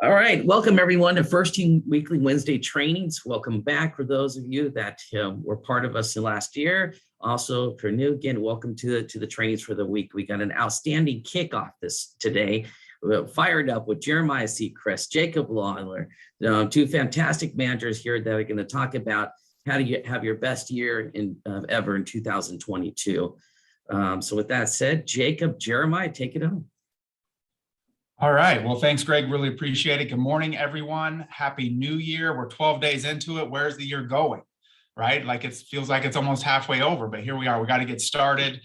All right, welcome everyone to First Team Weekly Wednesday trainings. Welcome back for those of you that were part of us last year. Also, if you're new, again, welcome to the trainings for the week. We got an outstanding kickoff today. We're fired up with Jeremiah Secrest, Jacob Lawlor, two fantastic managers here that are going to talk about how to have your best year ever in 2022. So with that said, Jacob, Jeremiah, take it on. All right. Well, thanks, Greg. Really appreciate it. Good morning, everyone. Happy New Year. We're 12 days into it. Where's the year going? Right? Like it feels like it's almost halfway over, but here we are. We got to get started.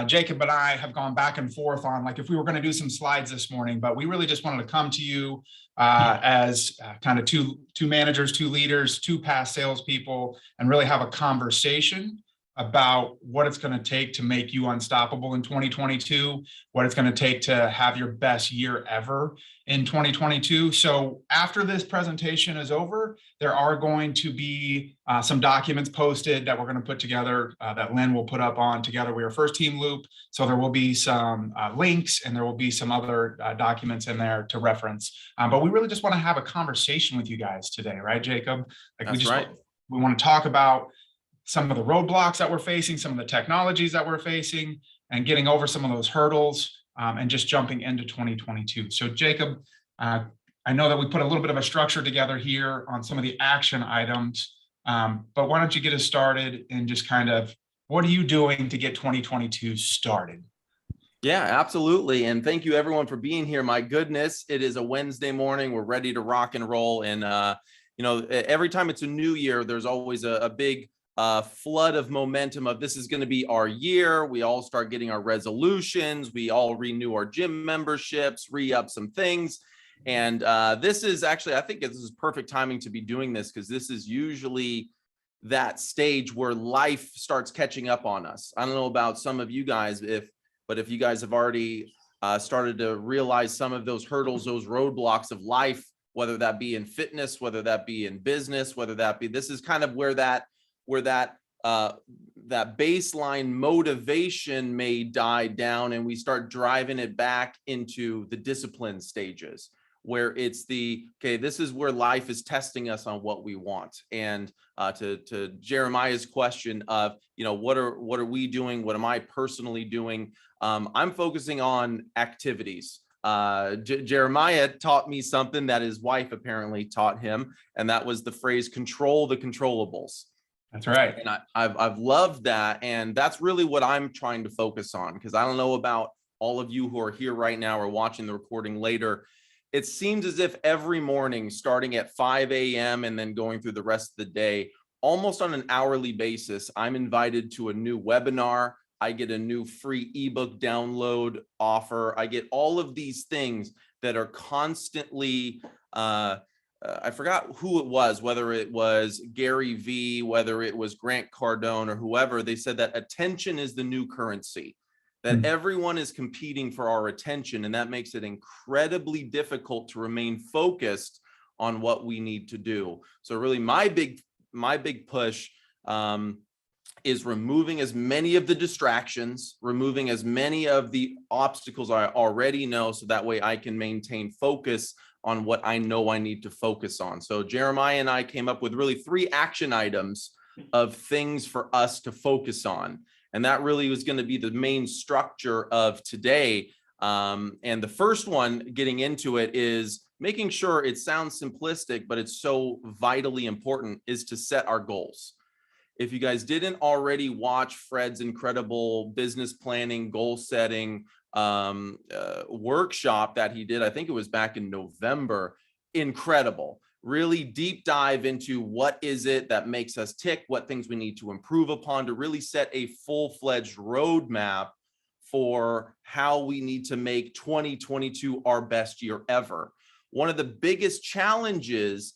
Jacob and I have gone back and forth on like if we were going to do some slides this morning, but we really just wanted to come to you as kind of two managers, two leaders, two past salespeople, and really have a conversation about what it's going to take to make you unstoppable in 2022, what it's going to take to have your best year ever in 2022. So after this presentation is over, there are going to be some documents posted that we're going to put together that Lynn will put up on Together We Are First Team Loop. So there will be some links and there will be some other documents in there to reference. But we really just want to have a conversation with you guys today, right, Jacob? Like That's right. We want to talk about some of the roadblocks that we're facing, some of the technologies that we're facing, and getting over some of those hurdles and just jumping into 2022. So Jacob, I know that we put a little bit of a structure together here on some of the action items, but why don't you get us started and just kind of, what are you doing to get 2022 started? Yeah, absolutely. And thank you everyone for being here. My goodness, it is a Wednesday morning. We're ready to rock and roll. And, every time it's a new year, there's always a big flood of momentum of this is going to be our year. We all start getting our resolutions. We all renew our gym memberships, re-up some things. And this is actually, I think this is perfect timing to be doing this because this is usually that stage where life starts catching up on us. I don't know about some of you guys, but if you guys have already started to realize some of those hurdles, those roadblocks of life, whether that be in fitness, whether that be in business, whether that be, this is kind of where that baseline motivation may die down and we start driving it back into the discipline stages where it's this is where life is testing us on what we want. And to Jeremiah's question of, what are we doing? What am I personally doing? I'm focusing on activities. Jeremiah taught me something that his wife apparently taught him, and that was the phrase, control the controllables. That's right. And I've loved that. And that's really what I'm trying to focus on, because I don't know about all of you who are here right now or watching the recording later. It seems as if every morning, starting at 5 a.m. and then going through the rest of the day, almost on an hourly basis, I'm invited to a new webinar. I get a new free ebook download offer. I get all of these things that are constantly I forgot who it was, whether it was Gary V, whether it was Grant Cardone or whoever. They said that attention is the new currency, that everyone is competing for our attention. And that makes it incredibly difficult to remain focused on what we need to do. So really my big push is removing as many of the distractions, removing as many of the obstacles I already know, so that way I can maintain focus on what I know I need to focus on. So Jeremiah and I came up with really 3 action items of things for us to focus on. And that really was going to be the main structure of today. And the first one, getting into it, is making sure, it sounds simplistic, but it's so vitally important, is to set our goals. If you guys didn't already watch Fred's incredible business planning, goal setting workshop that he did, I think it was back in November, incredible. Really deep dive into what is it that makes us tick, what things we need to improve upon to really set a full-fledged roadmap for how we need to make 2022 our best year ever. One of the biggest challenges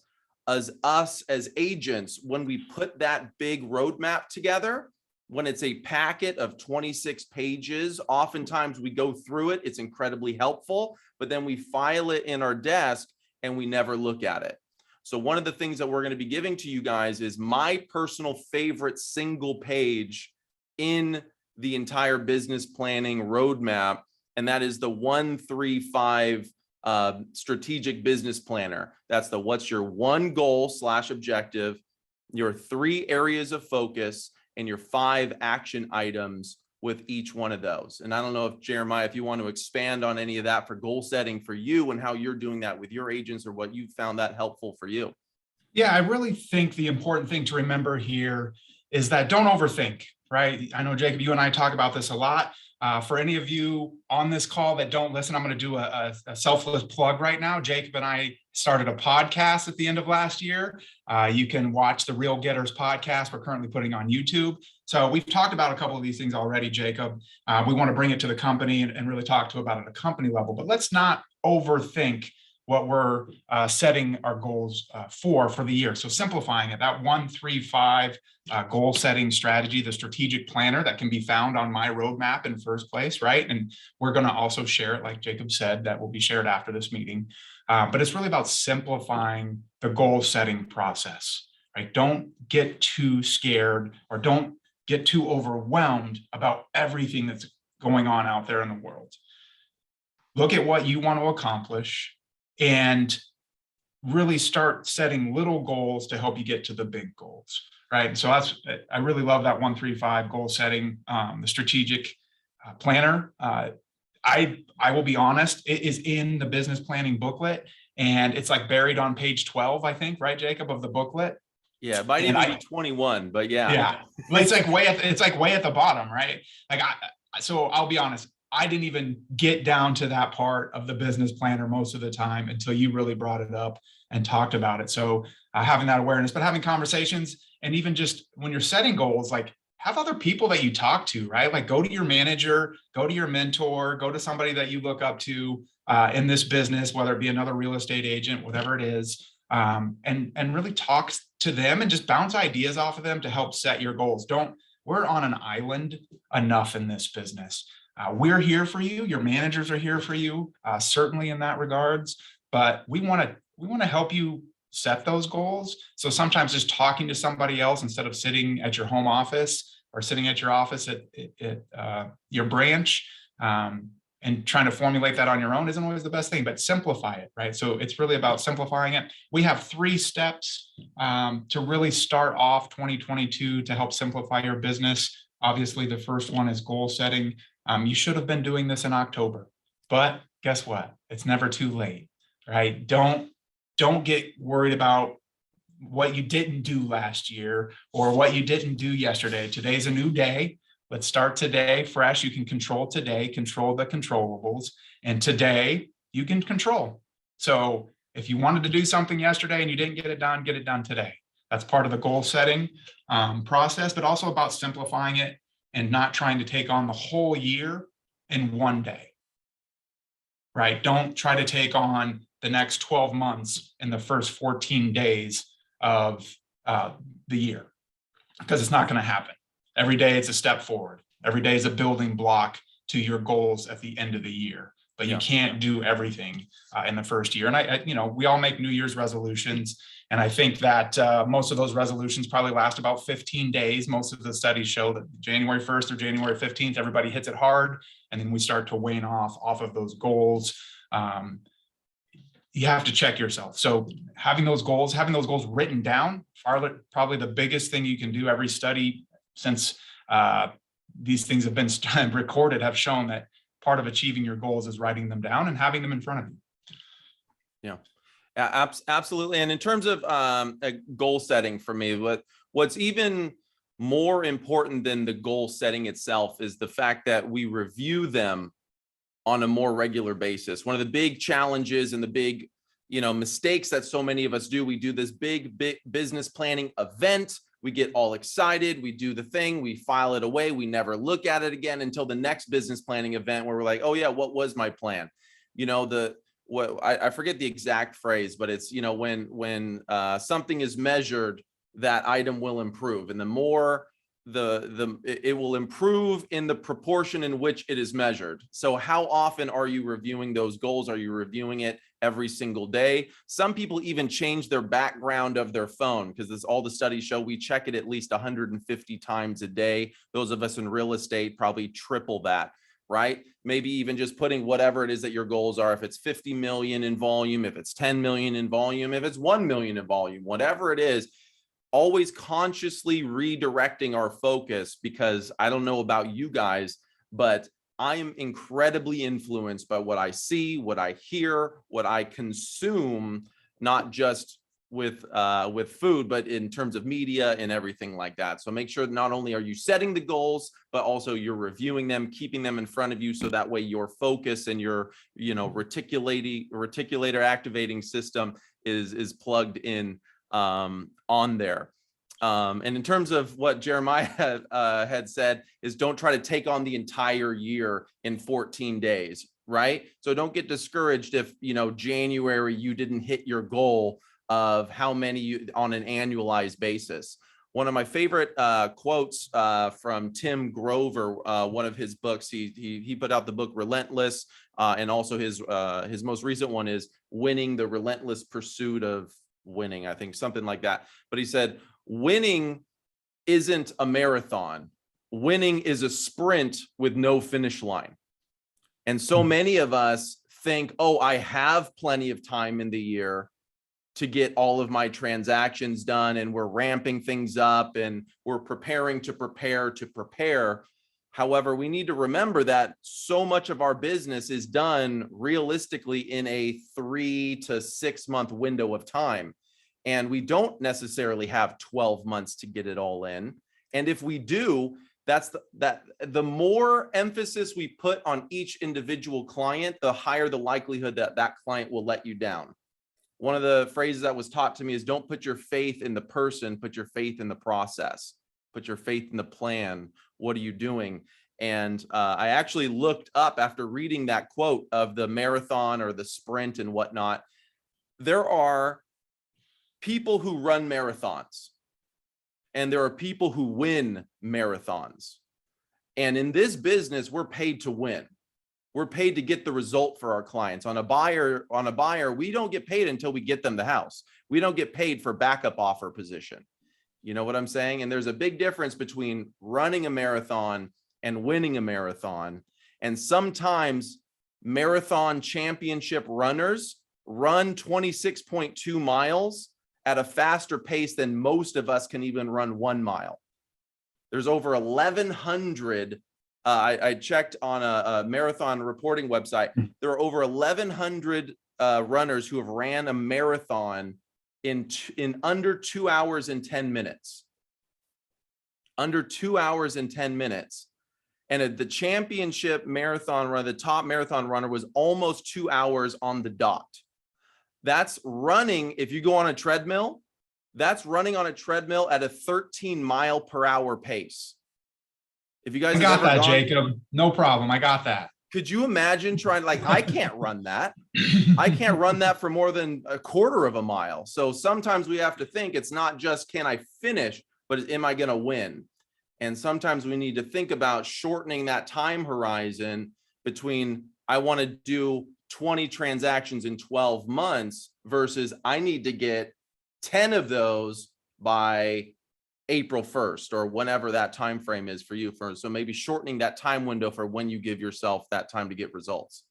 as us as agents, when we put that big roadmap together, when it's a packet of 26 pages, oftentimes we go through it, it's incredibly helpful, but then we file it in our desk and we never look at it. So one of the things that we're going to be giving to you guys is my personal favorite single page in the entire business planning roadmap. And that is the 135 strategic business planner. That's the what's your one goal / objective, your 3 areas of focus, and your 5 action items with each one of those. And I don't know if Jeremiah, if you want to expand on any of that for goal setting for you and how you're doing that with your agents, or what you found that helpful for you. Yeah, I really think the important thing to remember here is that don't overthink, right? I know, Jacob, you and I talk about this a lot. For any of you on this call that don't listen, I'm going to do a selfless plug right now. Jacob and I started a podcast at the end of last year. You can watch the Real Getters podcast. We're currently putting on YouTube. So we've talked about a couple of these things already, Jacob. We want to bring it to the company and really talk about it at a company level, but let's not overthink what we're setting our goals for the year. So simplifying it, that 1-3-5 goal setting strategy, the strategic planner that can be found on my roadmap in first place, right? And we're going to also share it, like Jacob said, that will be shared after this meeting. But it's really about simplifying the goal setting process, right? Don't get too scared or don't get too overwhelmed about everything that's going on out there in the world. Look at what you want to accomplish and really start setting little goals to help you get to the big goals, right? So I really love that 1-3-5 goal setting, the strategic planner. I will be honest, it is in the business planning booklet, and it's like buried on page 12, I think, right, Jacob, of the booklet. Yeah, it might even be 21, but yeah. Yeah, it's like way at the bottom, right? So I'll be honest, I didn't even get down to that part of the business planner most of the time until you really brought it up and talked about it. So having that awareness, but having conversations, and even just when you're setting goals, like have other people that you talk to, right? Like go to your manager, go to your mentor, go to somebody that you look up to in this business, whether it be another real estate agent, whatever it is, and really talk to them and just bounce ideas off of them to help set your goals. We're on an island enough in this business. We're here for you. Your managers are here for you, certainly in that regards. But we want to help you set those goals. So sometimes just talking to somebody else instead of sitting at your home office or sitting at your office at your branch and trying to formulate that on your own isn't always the best thing. But simplify it, right? So it's really about simplifying it. We have 3 steps to really start off 2022 to help simplify your business. Obviously, the first one is goal setting. You should have been doing this in October, but guess what? It's never too late, right? Don't get worried about what you didn't do last year or what you didn't do yesterday. Today's a new day. Let's start today fresh. You can control today, control the controllables, and today you can control. So if you wanted to do something yesterday and you didn't get it done today. That's part of the goal setting process, but also about simplifying it and not trying to take on the whole year in one day, right? Don't try to take on the next 12 months in the first 14 days of the year, because it's not going to happen. Every day it's a step forward. Every day is a building block to your goals at the end of the year, but you can't do everything in the first year. And we all make New Year's resolutions. And I think that most of those resolutions probably last about 15 days. Most of the studies show that January 1st or January 15th, everybody hits it hard. And then we start to wane off of those goals. You have to check yourself. So having those goals written down are probably the biggest thing you can do. Every study since these things have been recorded have shown that part of achieving your goals is writing them down and having them in front of you. Yeah. Absolutely. And in terms of goal setting for me, what's even more important than the goal setting itself is the fact that we review them on a more regular basis. One of the big challenges and the big, mistakes that so many of us do, we do this big business planning event. We get all excited. We do the thing. We file it away. We never look at it again until the next business planning event where we're like, oh yeah, what was my plan? I forget the exact phrase, but it's, when something is measured, that item will improve. And the more it will improve in the proportion in which it is measured. So how often are you reviewing those goals? Are you reviewing it every single day? Some people even change their background of their phone, because all the studies show we check it at least 150 times a day. Those of us in real estate probably triple that. right? Maybe even just putting whatever it is that your goals are. If it's 50 million in volume, if it's 10 million in volume, if it's 1 million in volume, whatever it is, always consciously redirecting our focus, because I don't know about you guys, but I am incredibly influenced by what I see, what I hear, what I consume, not just with food, but in terms of media and everything like that. So make sure that not only are you setting the goals, but also you're reviewing them, keeping them in front of you, so that way your focus and your, reticulator activating system is plugged in on there. And in terms of what Jeremiah had said, is don't try to take on the entire year in 14 days, right? So don't get discouraged if, January, you didn't hit your goal of how many you on an annualized basis. One of my favorite quotes from Tim Grover, one of his books, he put out the book Relentless, and also his most recent one is Winning: The Relentless Pursuit of Winning, I think, something like that. But he said, winning isn't a marathon. Winning is a sprint with no finish line. And so many of us think, oh, I have plenty of time in the year to get all of my transactions done, and we're ramping things up and we're preparing to prepare. However, we need to remember that so much of our business is done realistically in a 3 to 6 month window of time. And we don't necessarily have 12 months to get it all in. And if we do, the more emphasis we put on each individual client, the higher the likelihood that that client will let you down. One of the phrases that was taught to me is, don't put your faith in the person, put your faith in the process, put your faith in the plan. What are you doing? And I actually looked up, after reading that quote of the marathon or the sprint and whatnot, there are people who run marathons and there are people who win marathons. And in this business, we're paid to win. We're paid to get the result for our clients. On a buyer, we don't get paid until we get them the house. We don't get paid for backup offer position. You know what I'm saying? And there's a big difference between running a marathon and winning a marathon. And sometimes marathon championship runners run 26.2 miles at a faster pace than most of us can even run 1 mile. There's over 1,100. I checked on a marathon reporting website. There are over 1,100 runners who have ran a marathon in under 2 hours and 10 minutes. Under 2 hours and 10 minutes. And at the championship marathon run, the top marathon runner was almost 2 hours on the dot. That's running, if you go on a treadmill, that's running on a treadmill at a 13 mile per hour pace. If you guys I got that, Jacob, no problem. I got that. Could you imagine trying, I can't run that. I can't run that for more than a quarter of a mile. So sometimes we have to think, it's not just, can I finish, but am I going to win? And sometimes we need to think about shortening that time horizon between, I want to do 20 transactions in 12 months versus I need to get 10 of those by April 1st or whenever that time frame is for you. So maybe shortening that time window for when you give yourself that time to get results.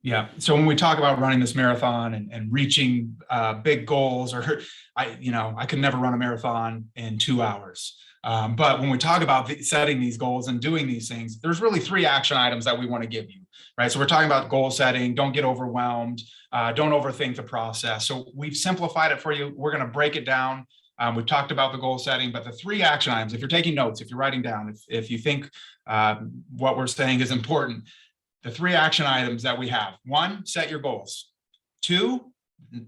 Yeah. So when we talk about running this marathon and reaching big goals, or I could never run a marathon in 2 hours. But when we talk about setting these goals and doing these things, there's really 3 action items that we want to give you, right? So we're talking about goal setting. Don't get overwhelmed. Don't overthink the process. So we've simplified it for you. We're going to break it down. We've talked about the goal setting, but the 3 action items, if you're taking notes, if you're writing down, if you think what we're saying is important, the 3 action items that we have: 1, set your goals. 2,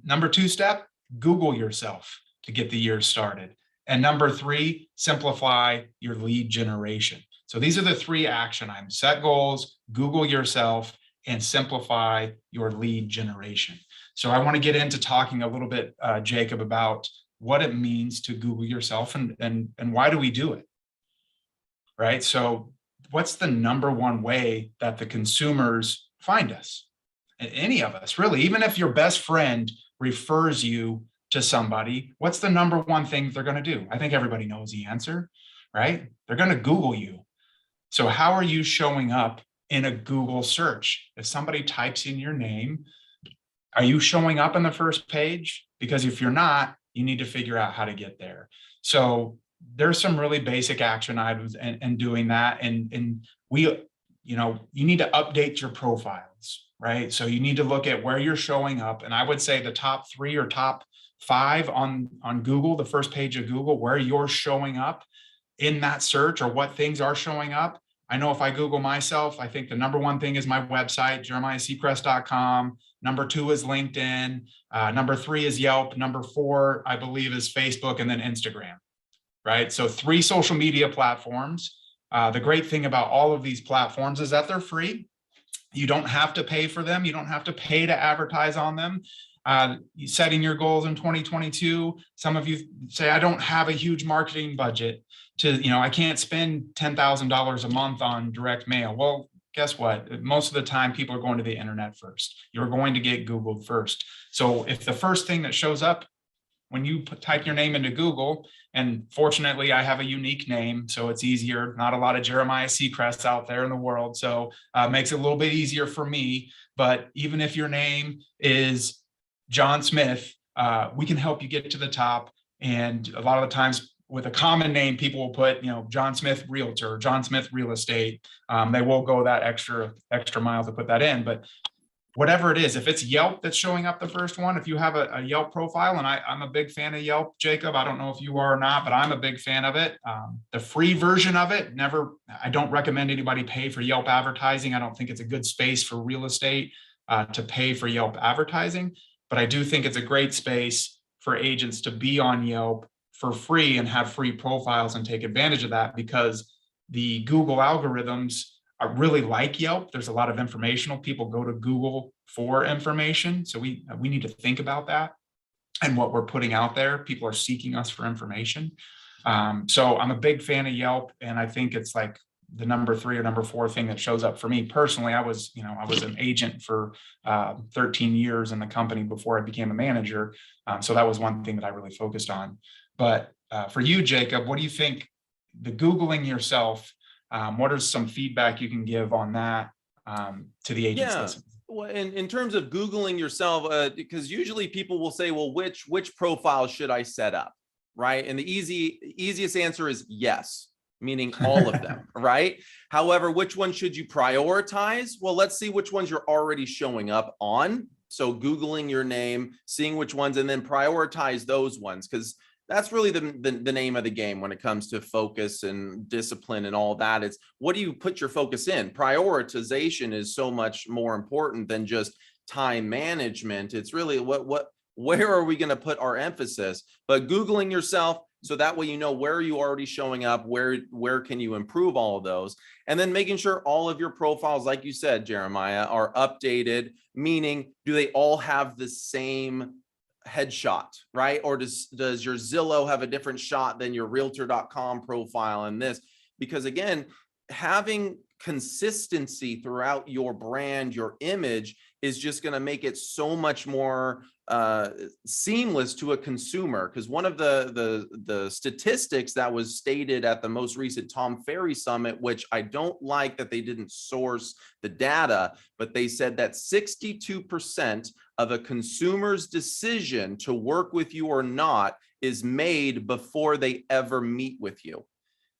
number 2 step, Google yourself to get the year started. And number 3, simplify your lead generation. So these are the 3 action items: set goals, Google yourself, and simplify your lead generation. So I want to get into talking a little bit, Jacob, about what it means to Google yourself and why do we do it, right? So what's the number 1 way that the consumers find us? Any of us, really. Even if your best friend refers you to somebody, what's the number 1 thing they're going to do? I think everybody knows the answer, right? They're going to Google you. So how are you showing up in a Google search. If somebody types in your name, are you showing up on the first page? Because if you're not, you need to figure out how to get there. So there's some really basic action items and doing that. And we, you need to update your profiles, right? So you need to look at where you're showing up. And I would say the top 3 or top 5 on Google, the first page of Google, where you're showing up in that search or what things are showing up. I know if I Google myself, I think the number 1 thing is my website, jeremiahsecrest.com. Number 2 is LinkedIn. Number 3 is Yelp. Number 4, I believe, is Facebook, and then Instagram, right? So 3 social media platforms. The great thing about all of these platforms is that they're free. You don't have to pay for them. You don't have to pay to advertise on them. Setting your goals in 2022. Some of you say, I don't have a huge marketing budget I can't spend $10,000 a month on direct mail. Well, guess what? Most of the time, people are going to the internet first. You're going to get Googled first. So if the first thing that shows up when you type your name into Google, and fortunately, I have a unique name, so it's easier. Not a lot of Jeremiah Secrests out there in the world, so it makes it a little bit easier for me. But even if your name is John Smith, we can help you get to the top. And a lot of the times, with a common name, people will put, John Smith Realtor, John Smith Real Estate. They will go that extra mile to put that in. But whatever it is, if it's Yelp that's showing up the first one, if you have a Yelp profile, and I'm a big fan of Yelp, Jacob, I don't know if you are or not, but I'm a big fan of it. The free version of it, I don't recommend anybody pay for Yelp advertising. I don't think it's a good space for real estate to pay for Yelp advertising, but I do think it's a great space for agents to be on Yelp for free and have free profiles and take advantage of that, because the Google algorithms are really like Yelp. There's a lot of informational. People go to Google for information. So we need to think about that and what we're putting out there. People are seeking us for information. So I'm a big fan of Yelp, and I think it's like the number 3 or number 4 thing that shows up for me personally. I was an agent for 13 years in the company before I became a manager. So that was one thing that I really focused on. But for you, Jacob, what do you think, the Googling yourself, what are some feedback you can give on that to the agents? Yeah. Well, in terms of Googling yourself, because usually people will say, well, which profile should I set up, right? And the easiest answer is yes, meaning all of them, right? However, which one should you prioritize? Well, let's see which ones you're already showing up on. So Googling your name, seeing which ones, and then prioritize those ones, because that's really the name of the game when it comes to focus and discipline and all that. It's what do you put your focus in? Prioritization is so much more important than just time management. It's really where are we going to put our emphasis? But Googling yourself, so that way you know where are you already showing up, where can you improve all of those, and then making sure all of your profiles, like you said, Jeremiah, are updated, meaning do they all have the same headshot, right? Or does your Zillow have a different shot than your realtor.com profile and this? Because again, having consistency throughout your brand, your image, is just going to make it so much more seamless to a consumer. Because one of the statistics that was stated at the most recent Tom Ferry Summit, which I don't like that they didn't source the data, but they said that 62% of a consumer's decision to work with you or not is made before they ever meet with you.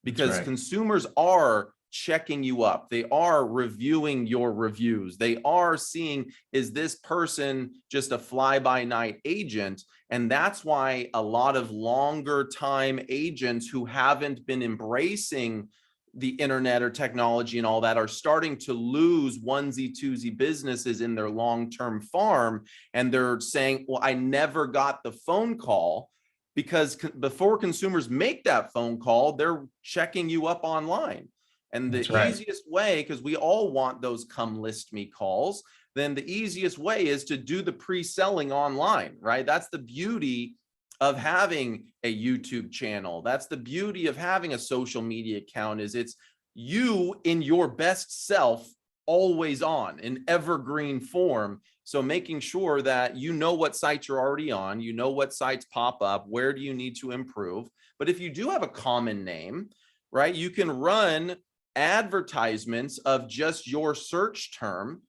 Because consumers are checking you up. They are reviewing your reviews. They are seeing, is this person just a fly-by-night agent? And that's why a lot of longer time agents who haven't been embracing the internet or technology and all that are starting to lose onesie-twosie businesses in their long-term farm. And they're saying, well, I never got the phone call, because before consumers make that phone call, they're checking you up online. And the easiest way, because we all want those come list me calls, then the easiest way is to do the pre-selling online, right? That's the beauty of having a YouTube channel. That's the beauty of having a social media account, is it's you in your best self, always on, in evergreen form. So making sure that you know what sites you're already on, you know what sites pop up, where do you need to improve. But if you do have a common name, right, you can run advertisements of just your search term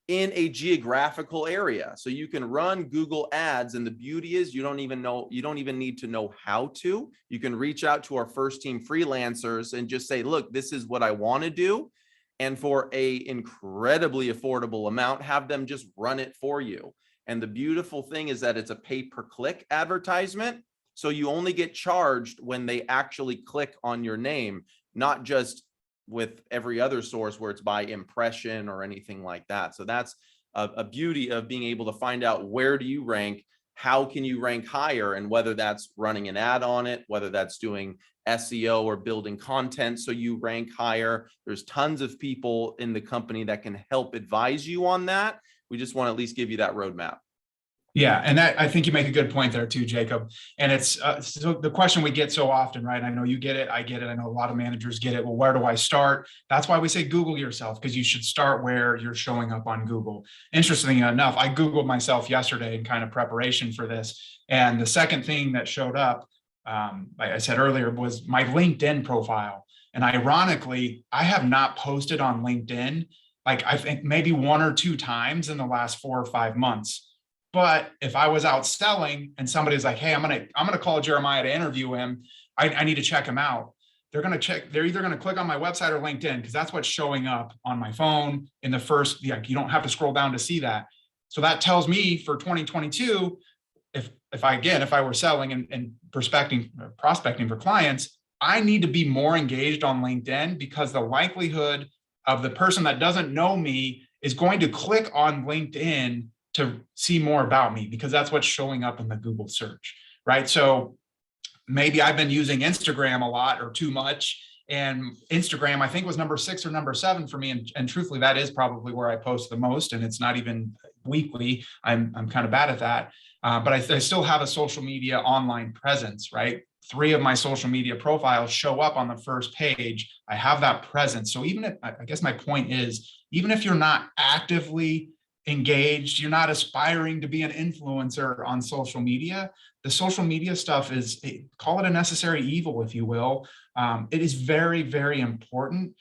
in a geographical area. So you can run Google ads, and the beauty is you don't even need to know how to. You can reach out to our first team freelancers and just say, look, this is what I want to do. And for a incredibly affordable amount, have them just run it for you. And the beautiful thing is that it's a pay-per-click advertisement. So you only get charged when they actually click on your name, not just with every other source where it's by impression or anything like that. So that's a beauty of being able to find out where do you rank, how can you rank higher, and whether that's running an ad on it, whether that's doing SEO or building content so you rank higher. There's tons of people in the company that can help advise you on that. We just want to at least give you that roadmap. Yeah, and that, I think you make a good point there too, Jacob. And it's so the question we get so often, right? I know you get it, I get it. I know a lot of managers get it. Well, where do I start? That's why we say Google yourself, because you should start where you're showing up on Google. Interestingly enough, I Googled myself yesterday in kind of preparation for this. And the second thing that showed up, like I said earlier, was my LinkedIn profile. And ironically, I have not posted on LinkedIn, like I think maybe 1 or 2 times in the last 4 or 5 months. But if I was out selling and somebody's like, hey, I'm gonna call Jeremiah to interview him, I need to check him out. They're either gonna click on my website or LinkedIn, because that's what's showing up on my phone in the first, you don't have to scroll down to see that. So that tells me for 2022, if I were selling and prospecting for clients, I need to be more engaged on LinkedIn, because the likelihood of the person that doesn't know me is going to click on LinkedIn to see more about me, because that's what's showing up in the Google search, right? So maybe I've been using Instagram a lot or too much, and Instagram, I think, was number 6 or number 7 for me. And truthfully, that is probably where I post the most, and it's not even weekly. I'm kind of bad at that. But I still have a social media online presence, right? 3 of my social media profiles show up on the first page. I have that presence. So even if, I guess my point is, even if you're not actively engaged, you're not aspiring to be an influencer on social media, the social media stuff is, call it a necessary evil, if you will. It is very, very important.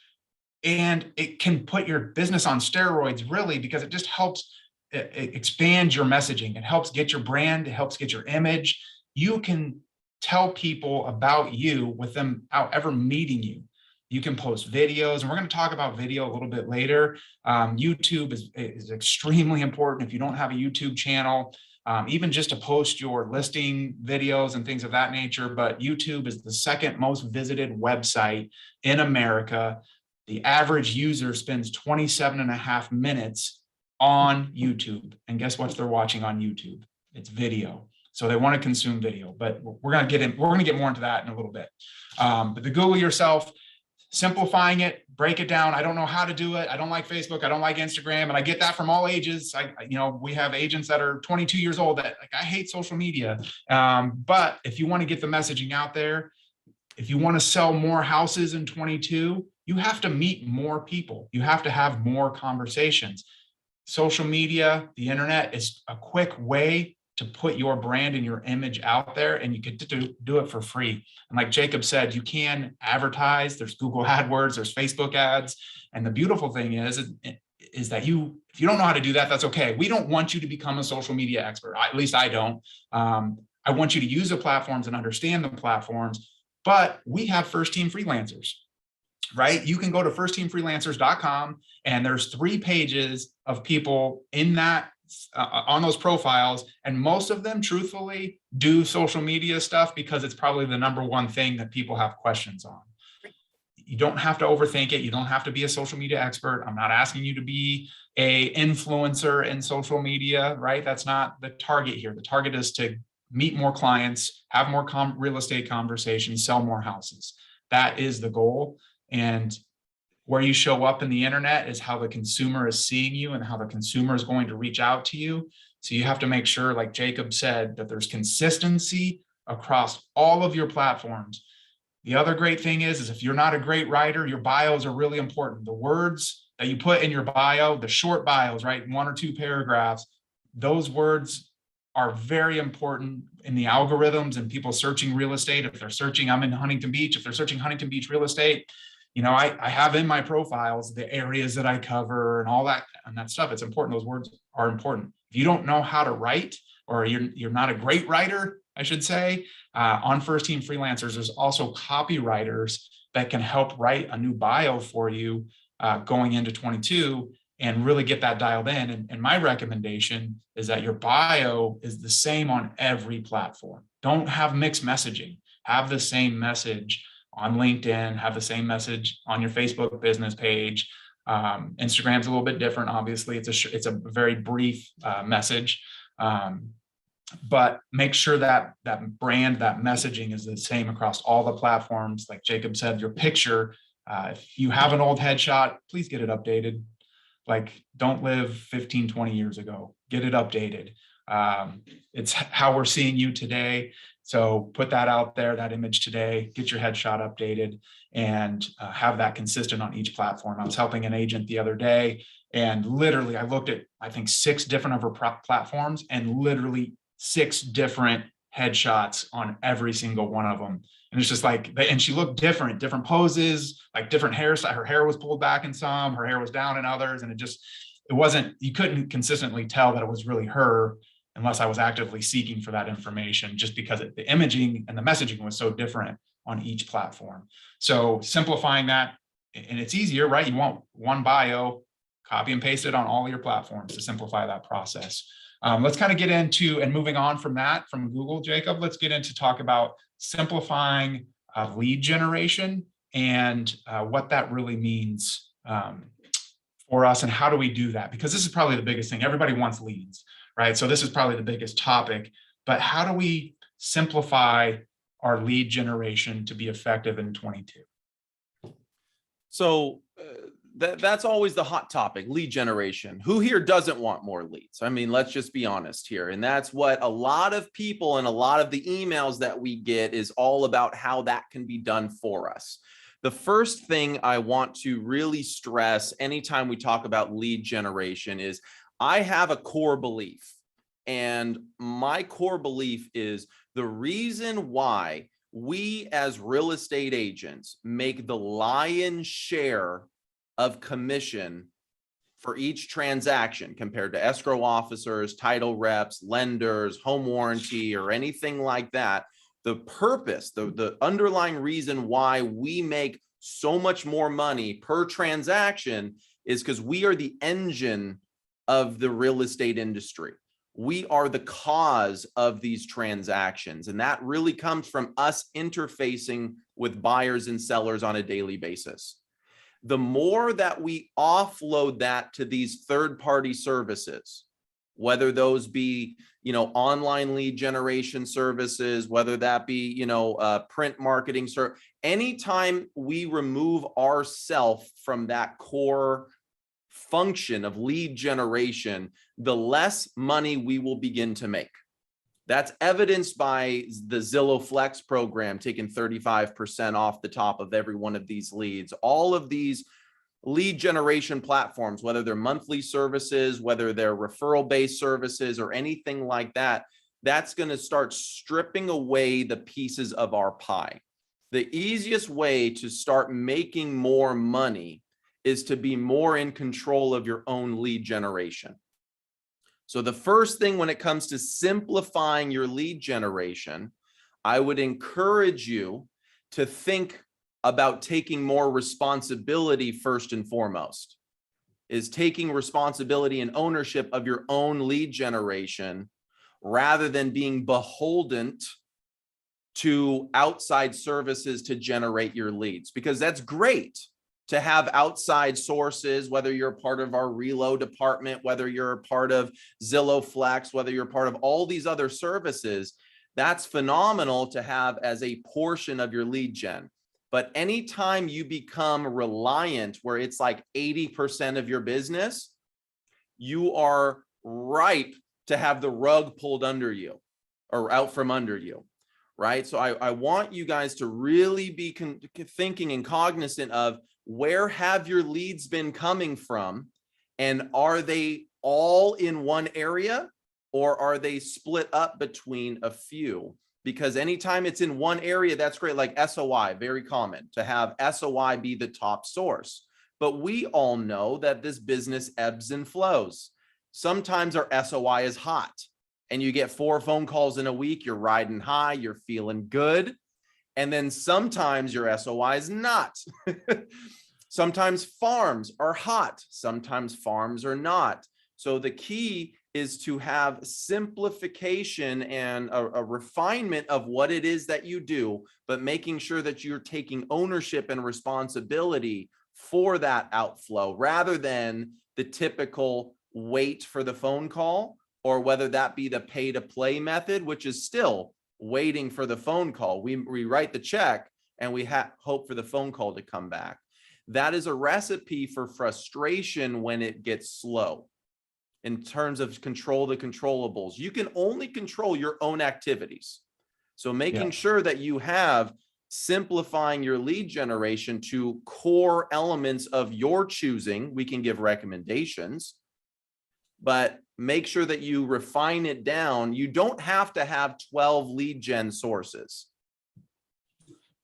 And it can put your business on steroids, really, because it just helps expand your messaging. It helps get your brand, it helps get your image. You can tell people about you with them without ever meeting you. You can post videos, and we're going to talk about video a little bit later. YouTube is extremely important. If you don't have a YouTube channel, even just to post your listing videos and things of that nature. But YouTube is the second most visited website in America. The average user spends 27.5 minutes on YouTube. And guess what they're watching on YouTube? It's video. So they want to consume video, but we're going to get more into that in a little bit. But the Google yourself, simplifying it, break it down. I don't know how to do it. I don't like Facebook. I don't like Instagram. And I get that from all ages. We have agents that are 22 years old that, like, I hate social media. But if you want to get the messaging out there, if you want to sell more houses in 22, you have to meet more people. You have to have more conversations. Social media, the internet, is a quick way to put your brand and your image out there, and you could do it for free. And like Jacob said, you can advertise. There's Google AdWords, there's Facebook ads. And the beautiful thing is that if you don't know how to do that, that's okay. We don't want you to become a social media expert. At least I don't. I want you to use the platforms and understand the platforms, but we have first team freelancers, right? You can go to firstteamfreelancers.com, and there's 3 pages of people in that on those profiles, and most of them truthfully do social media stuff because it's probably the #1 thing that people have questions on. You don't have to overthink it. You don't have to be a social media expert. I'm not asking you to be a influencer in social media, right? That's not the target here. The target is to meet more clients, have more real estate conversations, sell more houses. That is the goal. And where you show up in the internet is how the consumer is seeing you and how the consumer is going to reach out to you. So you have to make sure, like Jacob said, that there's consistency across all of your platforms. The other great thing is if you're not a great writer, your bios are really important. The words that you put in your bio, the short bios, right? 1 or 2 paragraphs, those words are very important in the algorithms and people searching real estate. If they're searching, I'm in Huntington Beach, if they're searching Huntington Beach real estate, I have in my profiles the areas that I cover and all that and that stuff. It's important. Those words are important. If you don't know how to write, or you're not a great writer, I should say, on First Team Freelancers, there's also copywriters that can help write a new bio for you going into 22 and really get that dialed in. And my recommendation is that your bio is the same on every platform. Don't have mixed messaging. Have the same message on LinkedIn, have the same message on your Facebook business page. Instagram's a little bit different. Obviously, it's a very brief message, but make sure that that brand, that messaging is the same across all the platforms. Like Jacob said, your picture, if you have an old headshot, please get it updated. Like, don't live 15, 20 years ago, get it updated. It's how we're seeing you today. So put that out there, that image today, get your headshot updated, and have that consistent on each platform. I was helping an agent the other day, and literally I looked at, I think, 6 different of her platforms, and literally 6 different headshots on every single one of them. And it's just like, and she looked different poses, like different hairstyle. Her hair was pulled back in some, her hair was down in others. And it wasn't, you couldn't consistently tell that it was really her unless I was actively seeking for that information, just because the imaging and the messaging was so different on each platform. So simplifying that, and it's easier, right? You want one bio, copy and paste it on all your platforms to simplify that process. Let's kind of get into, and moving on from that, from Google, Jacob, let's get into talk about simplifying lead generation and what that really means for us, and how do we do that? Because this is probably the biggest thing. Everybody wants leads, right? So this is probably the biggest topic, but how do we simplify our lead generation to be effective in 22? So that's always the hot topic, lead generation. Who here doesn't want more leads? I mean, let's just be honest here. And that's what a lot of people and a lot of the emails that we get is all about, how that can be done for us. The first thing I want to really stress anytime we talk about lead generation is I have a core belief. And my core belief is the reason why we as real estate agents make the lion's share of commission for each transaction compared to escrow officers, title reps, lenders, home warranty, or anything like that. The purpose, the underlying reason why we make so much more money per transaction is because we are the engine of the real estate industry. We are the cause of these transactions. And that really comes from us interfacing with buyers and sellers on a daily basis. The more that we offload that to these third-party services, whether those be, online lead generation services, whether that be, print marketing, anytime we remove ourselves from that core function of lead generation, the less money we will begin to make. That's evidenced by the Zillow Flex program taking 35% off the top of every one of these leads. All of these lead generation platforms, whether they're monthly services, whether they're referral-based services or anything like that, that's going to start stripping away the pieces of our pie. The easiest way to start making more money is to be more in control of your own lead generation. So the first thing when it comes to simplifying your lead generation, I would encourage you to think about taking more responsibility first and foremost, is taking responsibility and ownership of your own lead generation rather than being beholden to outside services to generate your leads, because that's great to have outside sources, whether you're a part of our reload department, whether you're a part of Zillow Flex, whether you're part of all these other services. That's phenomenal to have as a portion of your lead gen. But anytime you become reliant, where it's like 80% of your business, you are ripe to have the rug pulled under you or out from under you, right? So I want you guys to really be thinking and cognizant of, where have your leads been coming from? And are they all in one area, or are they split up between a few? because anytime it's in one area, that's great. Like SOI, very common to have SOI be the top source. But we all know that this business ebbs and flows. Sometimes our SOI is hot and you get 4 phone calls in a week. You're riding high, you're feeling good. And then sometimes your SOI is not. Sometimes farms are hot. Sometimes farms are not. So the key is to have simplification and a refinement of what it is that you do, but making sure that you're taking ownership and responsibility for that outflow rather than the typical wait for the phone call, or whether that be the pay to play method, which is still waiting for the phone call. We write the check and we hope for the phone call to come back. That is a recipe for frustration when it gets slow. In terms of control the controllables, you can only control your own activities. So making sure that you have simplifying your lead generation to core elements of your choosing. We can give recommendations, but make sure that you refine it down. You don't have to have 12 lead gen sources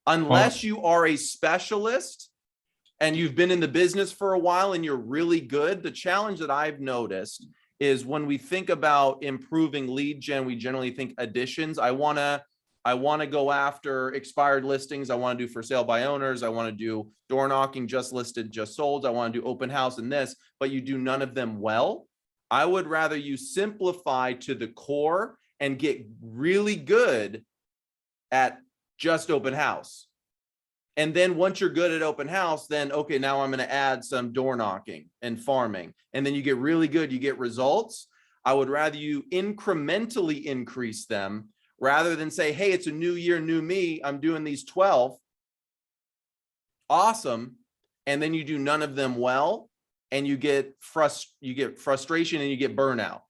unless you are a specialist and you've been in the business for a while and you're really good. The challenge that I've noticed is when we think about improving lead gen, we generally think additions. I want to go after expired listings. I want to do for sale by owners. I want to do door knocking, just listed, just sold. I want to do open house and this, but you do none of them well. I would rather you simplify to the core and get really good at just open house. And then once you're good at open house, then, okay, now I'm going to add some door knocking and farming. And then you get really good, you get results. I would rather you incrementally increase them rather than say, hey, it's a new year, new me. I'm doing these 12. Awesome. And then you do none of them well, and you get frustration and you get burnout.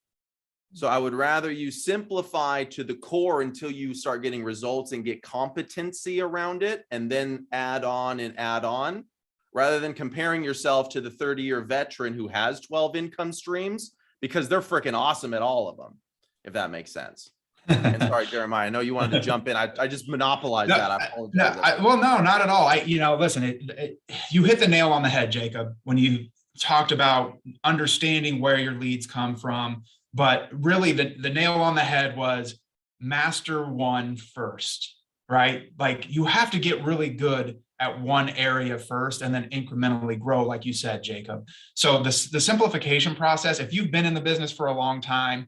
So I would rather you simplify to the core until you start getting results and get competency around it, and then add on, rather than comparing yourself to the 30-year veteran who has 12 income streams, because they're freaking awesome at all of them, if that makes sense. And sorry, Jeremiah, I know you wanted to jump in. I just monopolized that. I apologize. No, not at all. Listen, you hit the nail on the head, Jacob, when you talked about understanding where your leads come from. But really the nail on the head was master one first, right? Like you have to get really good at one area first and then incrementally grow, like you said, Jacob. So the simplification process, if you've been in the business for a long time,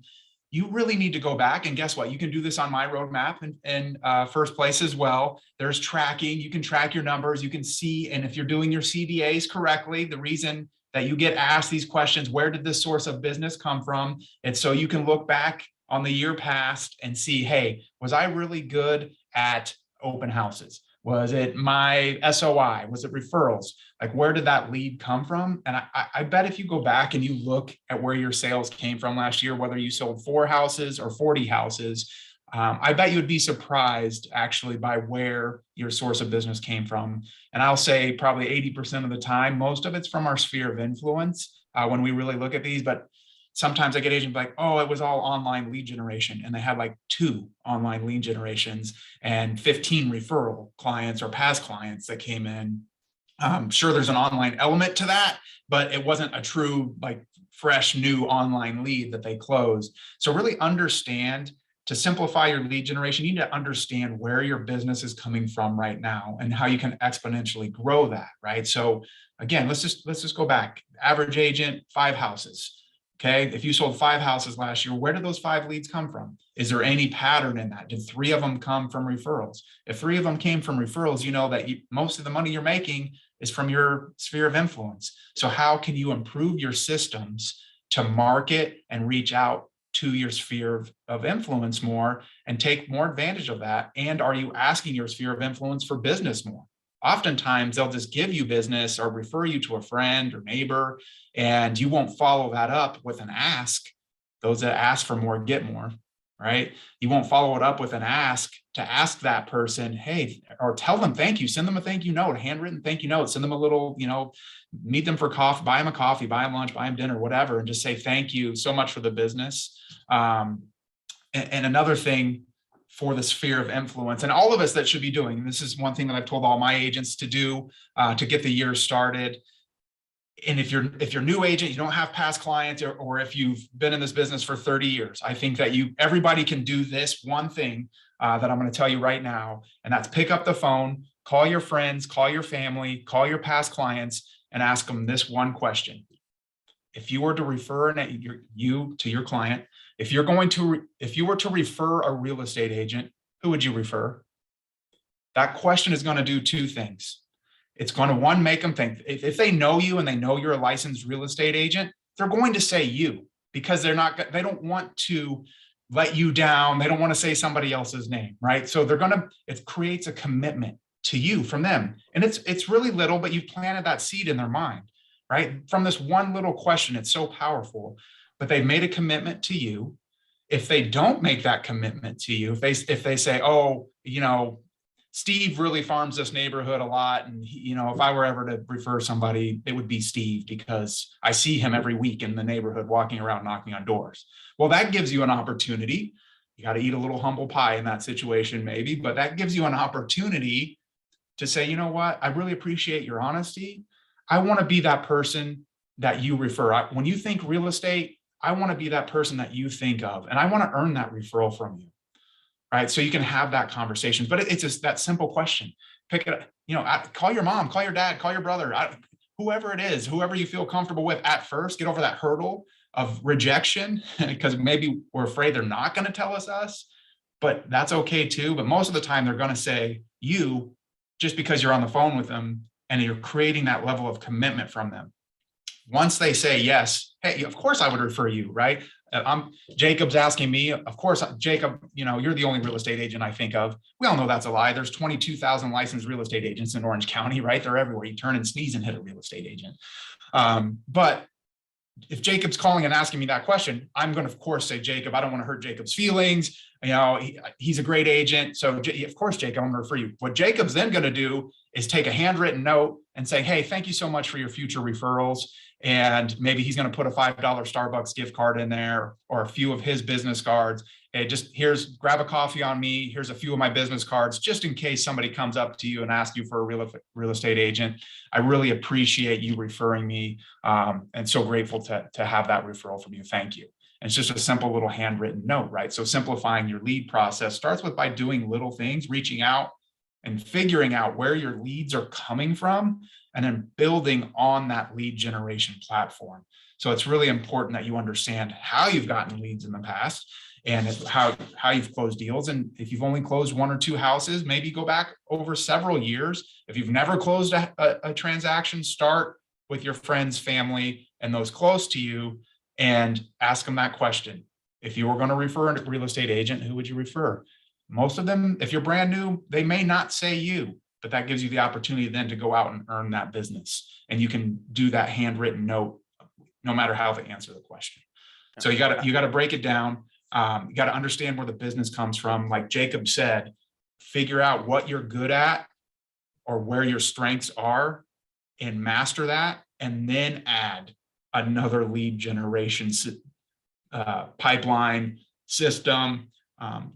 you really need to go back, and guess what? You can do this on my roadmap in First Place as well. There's tracking. You can track your numbers. You can see, and if you're doing your CDAs correctly, the reason that you get asked these questions, where did this source of business come from? And so you can look back on the year past and see, hey, was I really good at open houses? Was it my SOI? Was it referrals? Like, where did that lead come from? And I bet if you go back and you look at where your sales came from last year, whether you sold 4 houses or 40 houses, I bet you would be surprised actually by where your source of business came from. And I'll say probably 80% of the time, most of it's from our sphere of influence when we really look at these. But sometimes I get agents like, oh, it was all online lead generation. And they had like 2 online lead generations and 15 referral clients or past clients that came in. Sure, there's an online element to that, but it wasn't a true, like, fresh new online lead that they closed. So really understand, to simplify your lead generation, you need to understand where your business is coming from right now and how you can exponentially grow that, right? So again, let's just go back. Average agent, 5 houses. Okay. If you sold 5 houses last year, where did those 5 leads come from? Is there any pattern in that? Did 3 of them come from referrals? If 3 of them came from referrals, you know that most of the money you're making is from your sphere of influence. So how can you improve your systems to market and reach out to your sphere of influence more and take more advantage of that? And are you asking your sphere of influence for business more? Oftentimes they'll just give you business or refer you to a friend or neighbor, and you won't follow that up with an ask. Those that ask for more get more, right? You won't follow it up with an ask to ask that person, hey, or tell them thank you, send them a thank you note, a handwritten thank you note, send them a little, meet them for coffee, buy them a coffee, buy them lunch, buy them dinner, whatever, and just say thank you so much for the business. And another thing for the sphere of influence. And all of us that should be doing, and this is one thing that I've told all my agents to do to get the year started. And if you're new agent, you don't have past clients, or if you've been in this business for 30 years, I think that everybody can do this one thing that I'm going to tell you right now. And that's pick up the phone, call your friends, call your family, call your past clients, and ask them this one question. If you were to refer you to your client, if you were to refer a real estate agent, who would you refer? That question is going to do two things. It's going to, one, make them think. If they know you and they know you're a licensed real estate agent, they're going to say you, because they don't want to let you down. They don't want to say somebody else's name, right? So it creates a commitment to you from them. And it's really little, but you've planted that seed in their mind, right? From this one little question, it's so powerful, but they've made a commitment to you. If they don't make that commitment to you, if they say, oh, Steve really farms this neighborhood a lot, and if I were ever to refer somebody, it would be Steve, because I see him every week in the neighborhood walking around knocking on doors. Well, that gives you an opportunity. You got to eat a little humble pie in that situation, maybe, but that gives you an opportunity to say, you know what, I really appreciate your honesty. I want to be that person that you refer. When you think real estate, I want to be that person that you think of, and I want to earn that referral from you. Right. So you can have that conversation, but it's just that simple question. Pick it up, call your mom, call your dad, call your brother, whoever it is, whoever you feel comfortable with at first. Get over that hurdle of rejection, because maybe we're afraid they're not going to tell us, but that's okay too. But most of the time they're going to say you, just because you're on the phone with them and you're creating that level of commitment from them. Once they say yes, hey, of course I would refer you, right? Jacob's asking me, of course, Jacob, you're the only real estate agent I think of. We all know that's a lie. There's 22,000 licensed real estate agents in Orange County, right? They're everywhere. You turn and sneeze and hit a real estate agent. But if Jacob's calling and asking me that question, I'm going to, of course, say, Jacob, I don't want to hurt Jacob's feelings. He's a great agent. So of course, Jacob, I'm going to refer you. What Jacob's then going to do is take a handwritten note and say, hey, thank you so much for your future referrals. And maybe he's going to put a $5 Starbucks gift card in there, or a few of his business cards. Hey, grab a coffee on me. Here's a few of my business cards, just in case somebody comes up to you and asks you for a real estate agent. I really appreciate you referring me, and so grateful to have that referral from you. Thank you. And it's just a simple little handwritten note, right? So simplifying your lead process starts by doing little things, reaching out and figuring out where your leads are coming from, and then building on that lead generation platform. So it's really important that you understand how you've gotten leads in the past and how you've closed deals. And if you've only closed one or two houses, maybe go back over several years. If you've never closed a transaction, start with your friends, family, and those close to you, and ask them that question. If you were going to refer a real estate agent, who would you refer? Most of them, if you're brand new, they may not say you, but that gives you the opportunity then to go out and earn that business. And you can do that handwritten note, no matter how they answer the question. So you got to break it down. You got to understand where the business comes from. Like Jacob said, figure out what you're good at or where your strengths are and master that, and then add another lead generation pipeline system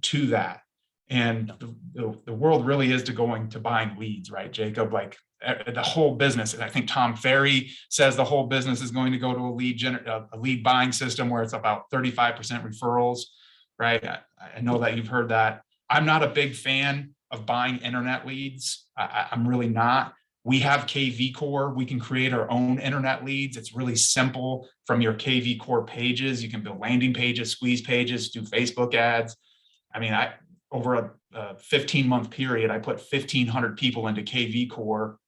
to that. And the world really is going to buying leads, right, Jacob? Like the whole business. And I think Tom Ferry says the whole business is going to go to a lead buying system where it's about 35% referrals, right? I know that you've heard that. I'm not a big fan of buying internet leads. I'm really not. We have KV Core. We can create our own internet leads. It's really simple. From your KV Core pages, you can build landing pages, squeeze pages, do Facebook ads. I mean, over a 15-month period, I put 1,500 people into KV Core.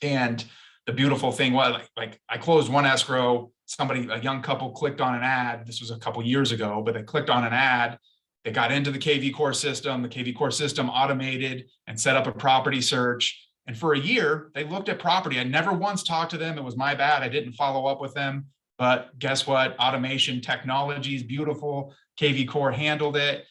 And the beautiful thing was, like I closed one escrow. A young couple clicked on an ad. This was a couple years ago, but they clicked on an ad. They got into the KV Core system. The KV Core system automated and set up a property search. And for a year, they looked at property. I never once talked to them. It was my bad. I didn't follow up with them. But guess what? Automation technology is beautiful. KV Core handled it.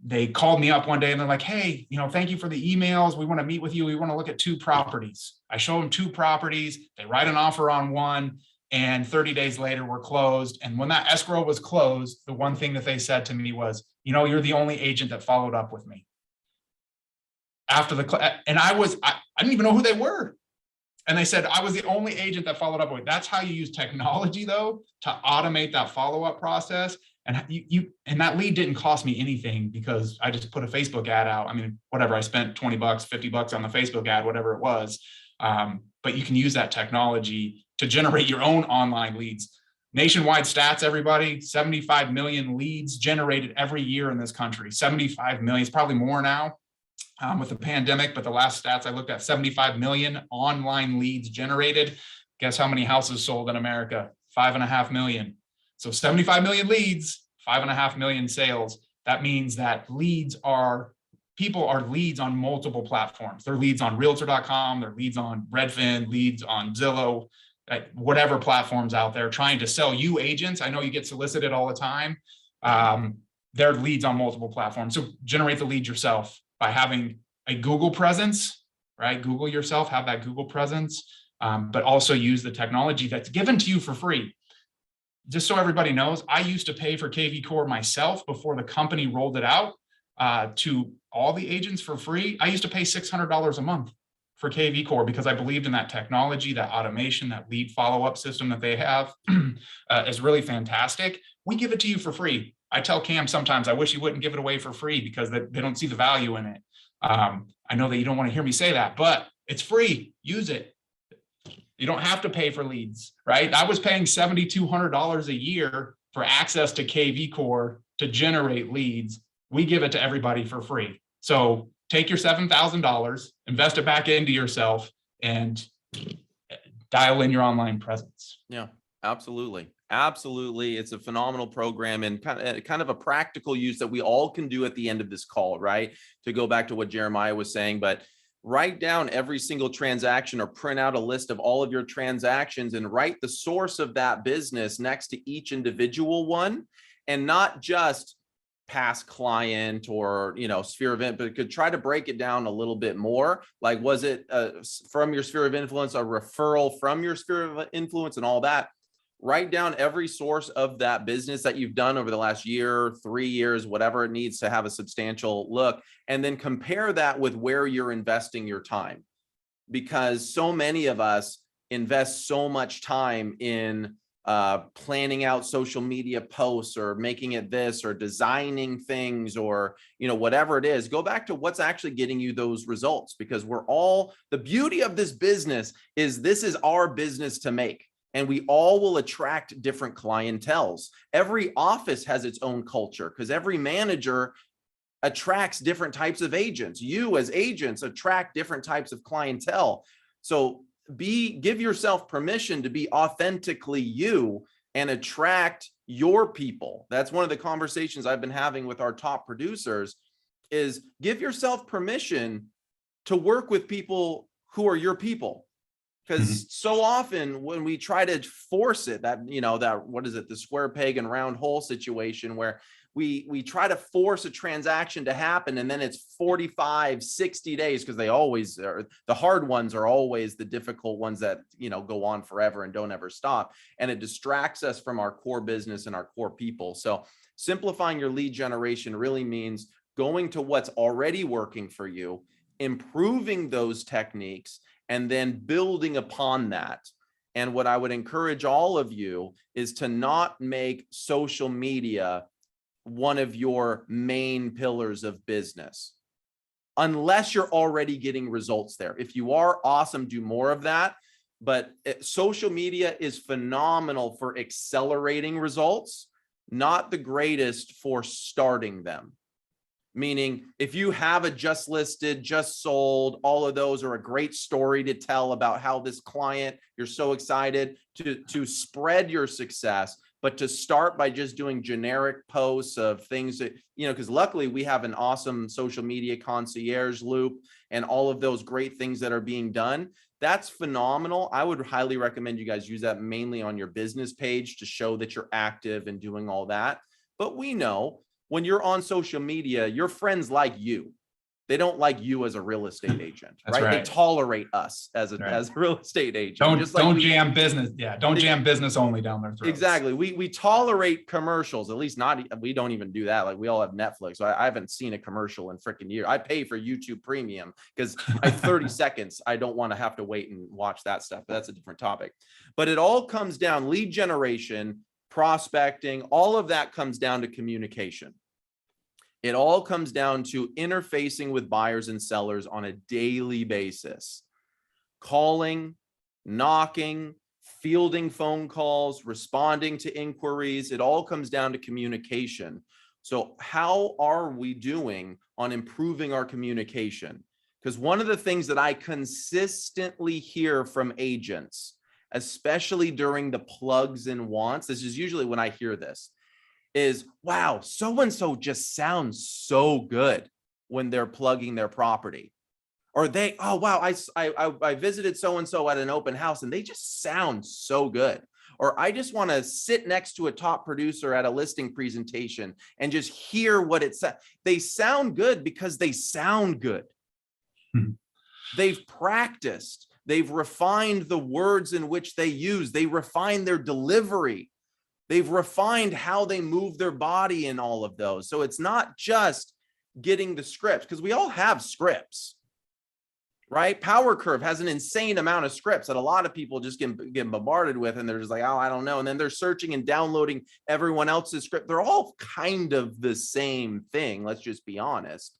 They called me up one day and they're like, hey, thank you for the emails. We want to meet with you. We want to look at 2 properties. I show them 2 properties. They write an offer on one. and 30 days later we're closed. And when that escrow was closed, the one thing that they said to me was, you know, you're the only agent that followed up with me after and I didn't even know who they were. And they said, I was the only agent that followed up with. That's how you use technology, though, to automate that follow-up process. And and that lead didn't cost me anything because I just put a Facebook ad out. I mean, whatever, I spent $20, $50 on the Facebook ad, whatever it was. But you can use that technology to generate your own online leads. Nationwide stats, everybody, 75 million leads generated every year in this country. 75 million, it's probably more now. With the pandemic, but the last stats I looked at, 75 million online leads generated. Guess how many houses sold in America? 5.5 million. So 75 million leads, 5.5 million sales. That means that people are leads on multiple platforms. They're leads on realtor.com, they're leads on Redfin, leads on Zillow, whatever platforms out there trying to sell you agents. I know you get solicited all the time. They're leads on multiple platforms. So generate the lead yourself by having a Google presence, right? Google yourself, have that Google presence, but also use the technology that's given to you for free. Just so everybody knows, I used to pay for KV Core myself before the company rolled it out to all the agents for free. I used to pay $600 a month for KV Core because I believed in that technology, that automation, that lead follow-up system that they have is really fantastic. We give it to you for free. I tell Cam sometimes, I wish you wouldn't give it away for free because they don't see the value in it. I know that you don't want to hear me say that, but it's free. Use it. You don't have to pay for leads, right? I was paying $7,200 a year for access to KV Core to generate leads. We give it to everybody for free. So take your $7,000, invest it back into yourself, and dial in your online presence. Yeah, absolutely. Absolutely. It's a phenomenal program and kind of a practical use that we all can do at the end of this call, right? To go back to what Jeremiah was saying, but write down every single transaction or print out a list of all of your transactions and write the source of that business next to each individual one, and not just past client or, you know, sphere of influence, but could try to break it down a little bit more. Like, was it from your sphere of influence, a referral from your sphere of influence, and all that? Write down every source of that business that you've done over the last year, 3 years, whatever it needs to have a substantial look, and then compare that with where you're investing your time. Because so many of us invest so much time in planning out social media posts or making it this or designing things or, you know, whatever it is. Go back to what's actually getting you those results, because the beauty of this business is this is our business to make. And we all will attract different clienteles. Every office has its own culture because every manager attracts different types of agents. You as agents attract different types of clientele. So give yourself permission to be authentically you and attract your people. That's one of the conversations I've been having with our top producers, is give yourself permission to work with people who are your people. Because so often when we try to force it, the square peg and round hole situation where we try to force a transaction to happen, and then it's 45, 60 days, because they always are. The hard ones are always the difficult ones that, you know, go on forever and don't ever stop. And it distracts us from our core business and our core people. So simplifying your lead generation really means going to what's already working for you, improving those techniques, and then building upon that. And what I would encourage all of you is to not make social media one of your main pillars of business, unless you're already getting results there. If you are, awesome, do more of that. But social media is phenomenal for accelerating results, not the greatest for starting them. Meaning, if you have a just listed, just sold, all of those are a great story to tell about how this client, you're so excited to spread your success. But to start by just doing generic posts of things that, you know, because luckily we have an awesome social media concierge loop and all of those great things that are being done. That's phenomenal. I would highly recommend you guys use that mainly on your business page to show that you're active and doing all that. But we know when you're on social media, your friends like you. They don't like you as a real estate agent, That's right? They right. tolerate us as a real estate agent. Don't jam business. Yeah, don't jam business only down their throats. Exactly. We tolerate commercials, at least we don't even do that. Like, we all have Netflix. So I haven't seen a commercial in freaking year. I pay for YouTube Premium because my 30 seconds, I don't want to have to wait and watch that stuff. But that's a different topic. But it all comes down, lead generation, prospecting, all of that comes down to communication. It all comes down to interfacing with buyers and sellers on a daily basis. Calling, knocking, fielding phone calls, responding to inquiries. It all comes down to communication. So how are we doing on improving our communication? Because one of the things that I consistently hear from agents, especially during the plugs and wants, this is usually when I hear this, is, wow, so-and-so just sounds so good when they're plugging their property. Or they, oh, wow, I visited so-and-so at an open house and they just sound so good. Or I just want to sit next to a top producer at a listing presentation and just hear what it says. They sound good because they sound good. They've practiced. They've refined the words in which they use. They refine their delivery. They've refined how they move their body in all of those. So it's not just getting the scripts, because we all have scripts, right? Power Curve has an insane amount of scripts that a lot of people just get bombarded with, and they're just like, oh, I don't know. And then they're searching and downloading everyone else's script. They're all kind of the same thing. Let's just be honest.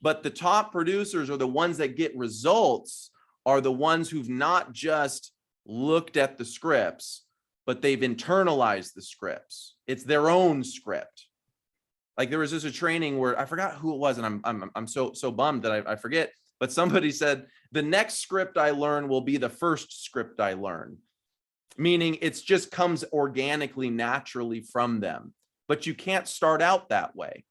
But the top producers, or the ones that get results, are the ones who've not just looked at the scripts, but they've internalized the scripts. It's their own script. Like, there was just a training where I forgot who it was, and I'm so bummed that I forget. But somebody said, the next script I learn will be the first script I learn, meaning it's just comes organically, naturally from them. But you can't start out that way.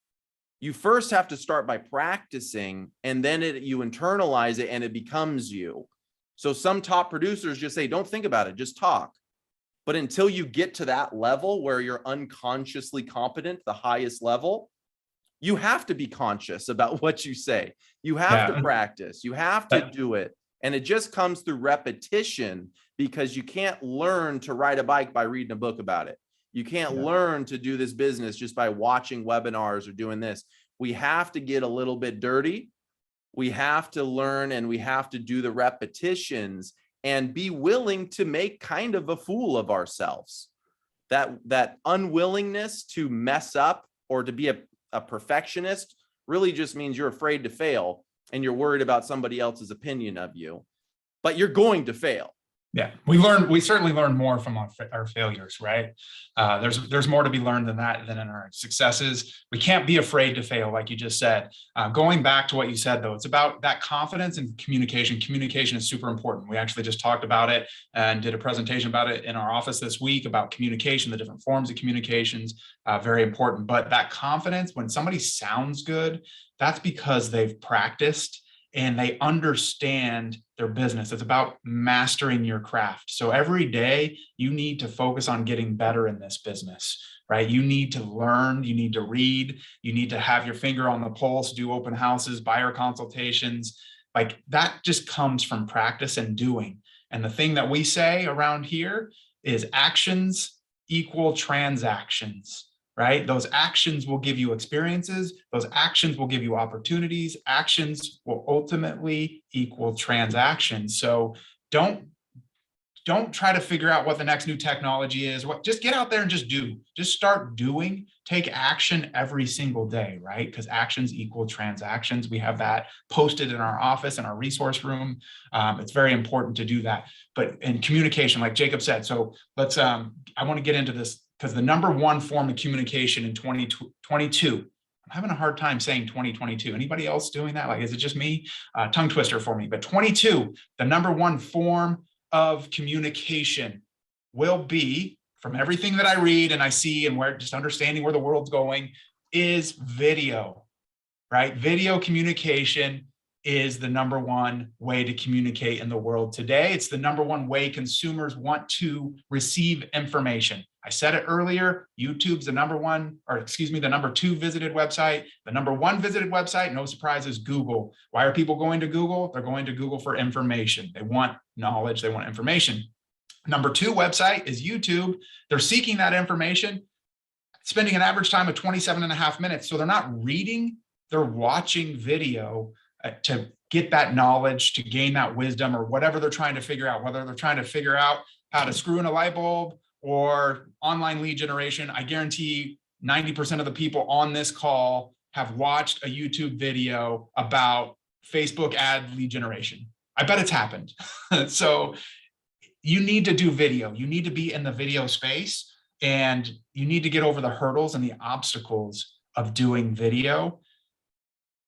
You first have to start by practicing, and then you internalize it and it becomes you. So some top producers just say, don't think about it, just talk. But until you get to that level where you're unconsciously competent, the highest level, you have to be conscious about what you say. You have to practice. You have to do it. And it just comes through repetition, because you can't learn to ride a bike by reading a book about it. You can't learn to do this business just by watching webinars or doing this. We have to get a little bit dirty. We have to learn, and we have to do the repetitions and be willing to make kind of a fool of ourselves. That unwillingness to mess up or to be a perfectionist really just means you're afraid to fail and you're worried about somebody else's opinion of you, but you're going to fail. Yeah, we certainly learn more from our failures, right? There's more to be learned than that, than in our successes. We can't be afraid to fail, like you just said. Going back to what you said, though, it's about that confidence and communication. Communication is super important. We actually just talked about it and did a presentation about it in our office this week about communication, the different forms of communications, very important. But that confidence, when somebody sounds good, that's because they've practiced and they understand their business. It's about mastering your craft. So every day you need to focus on getting better in this business, right? You need to learn, you need to read, you need to have your finger on the pulse, do open houses, buyer consultations. Like, that just comes from practice and doing. And the thing that we say around here is actions equal transactions. Right? Those actions will give you experiences. Those actions will give you opportunities. Actions will ultimately equal transactions. So don't try to figure out what the next new technology is. Just get out there and just do. Just start doing. Take action every single day, right? Because actions equal transactions. We have that posted in our office, in our resource room. It's very important to do that. But in communication, like Jacob said, so let's, I want to get into this, because the number one form of communication in 2022, I'm having a hard time saying 2022. Anybody else doing that? Like, is it just me? Tongue twister for me. But 22, the number one form of communication will be, from everything that I read and I see and where, just understanding where the world's going, is video, right? Video communication is the number one way to communicate in the world today. It's the number one way consumers want to receive information. I said it earlier, YouTube's the number 2 visited website. The number 1 visited website, no surprise, is Google. Why are people going to Google? They're going to Google for information. They want knowledge, they want information. Number 2 website is YouTube. They're seeking that information, spending an average time of 27.5 minutes. So they're not reading, they're watching video to get that knowledge, to gain that wisdom, or whatever they're trying to figure out, whether they're trying to figure out how to screw in a light bulb or online lead generation. I guarantee 90% of the people on this call have watched a YouTube video about Facebook ad lead generation. I bet it's happened. So you need to do video. You need to be in the video space, and you need to get over the hurdles and the obstacles of doing video.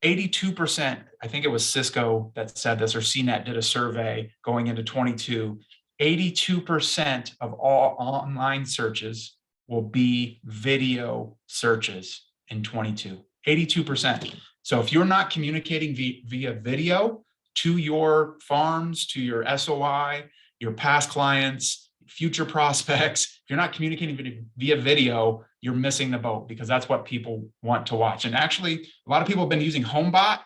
82%, I think it was Cisco that said this, or CNET did a survey going into 22. 82% of all online searches will be video searches in 22. 82%. So if you're not communicating via video to your farms, to your SOI, your past clients, future prospects, if you're not communicating via video, you're missing the boat, because that's what people want to watch. And actually, a lot of people have been using HomeBot.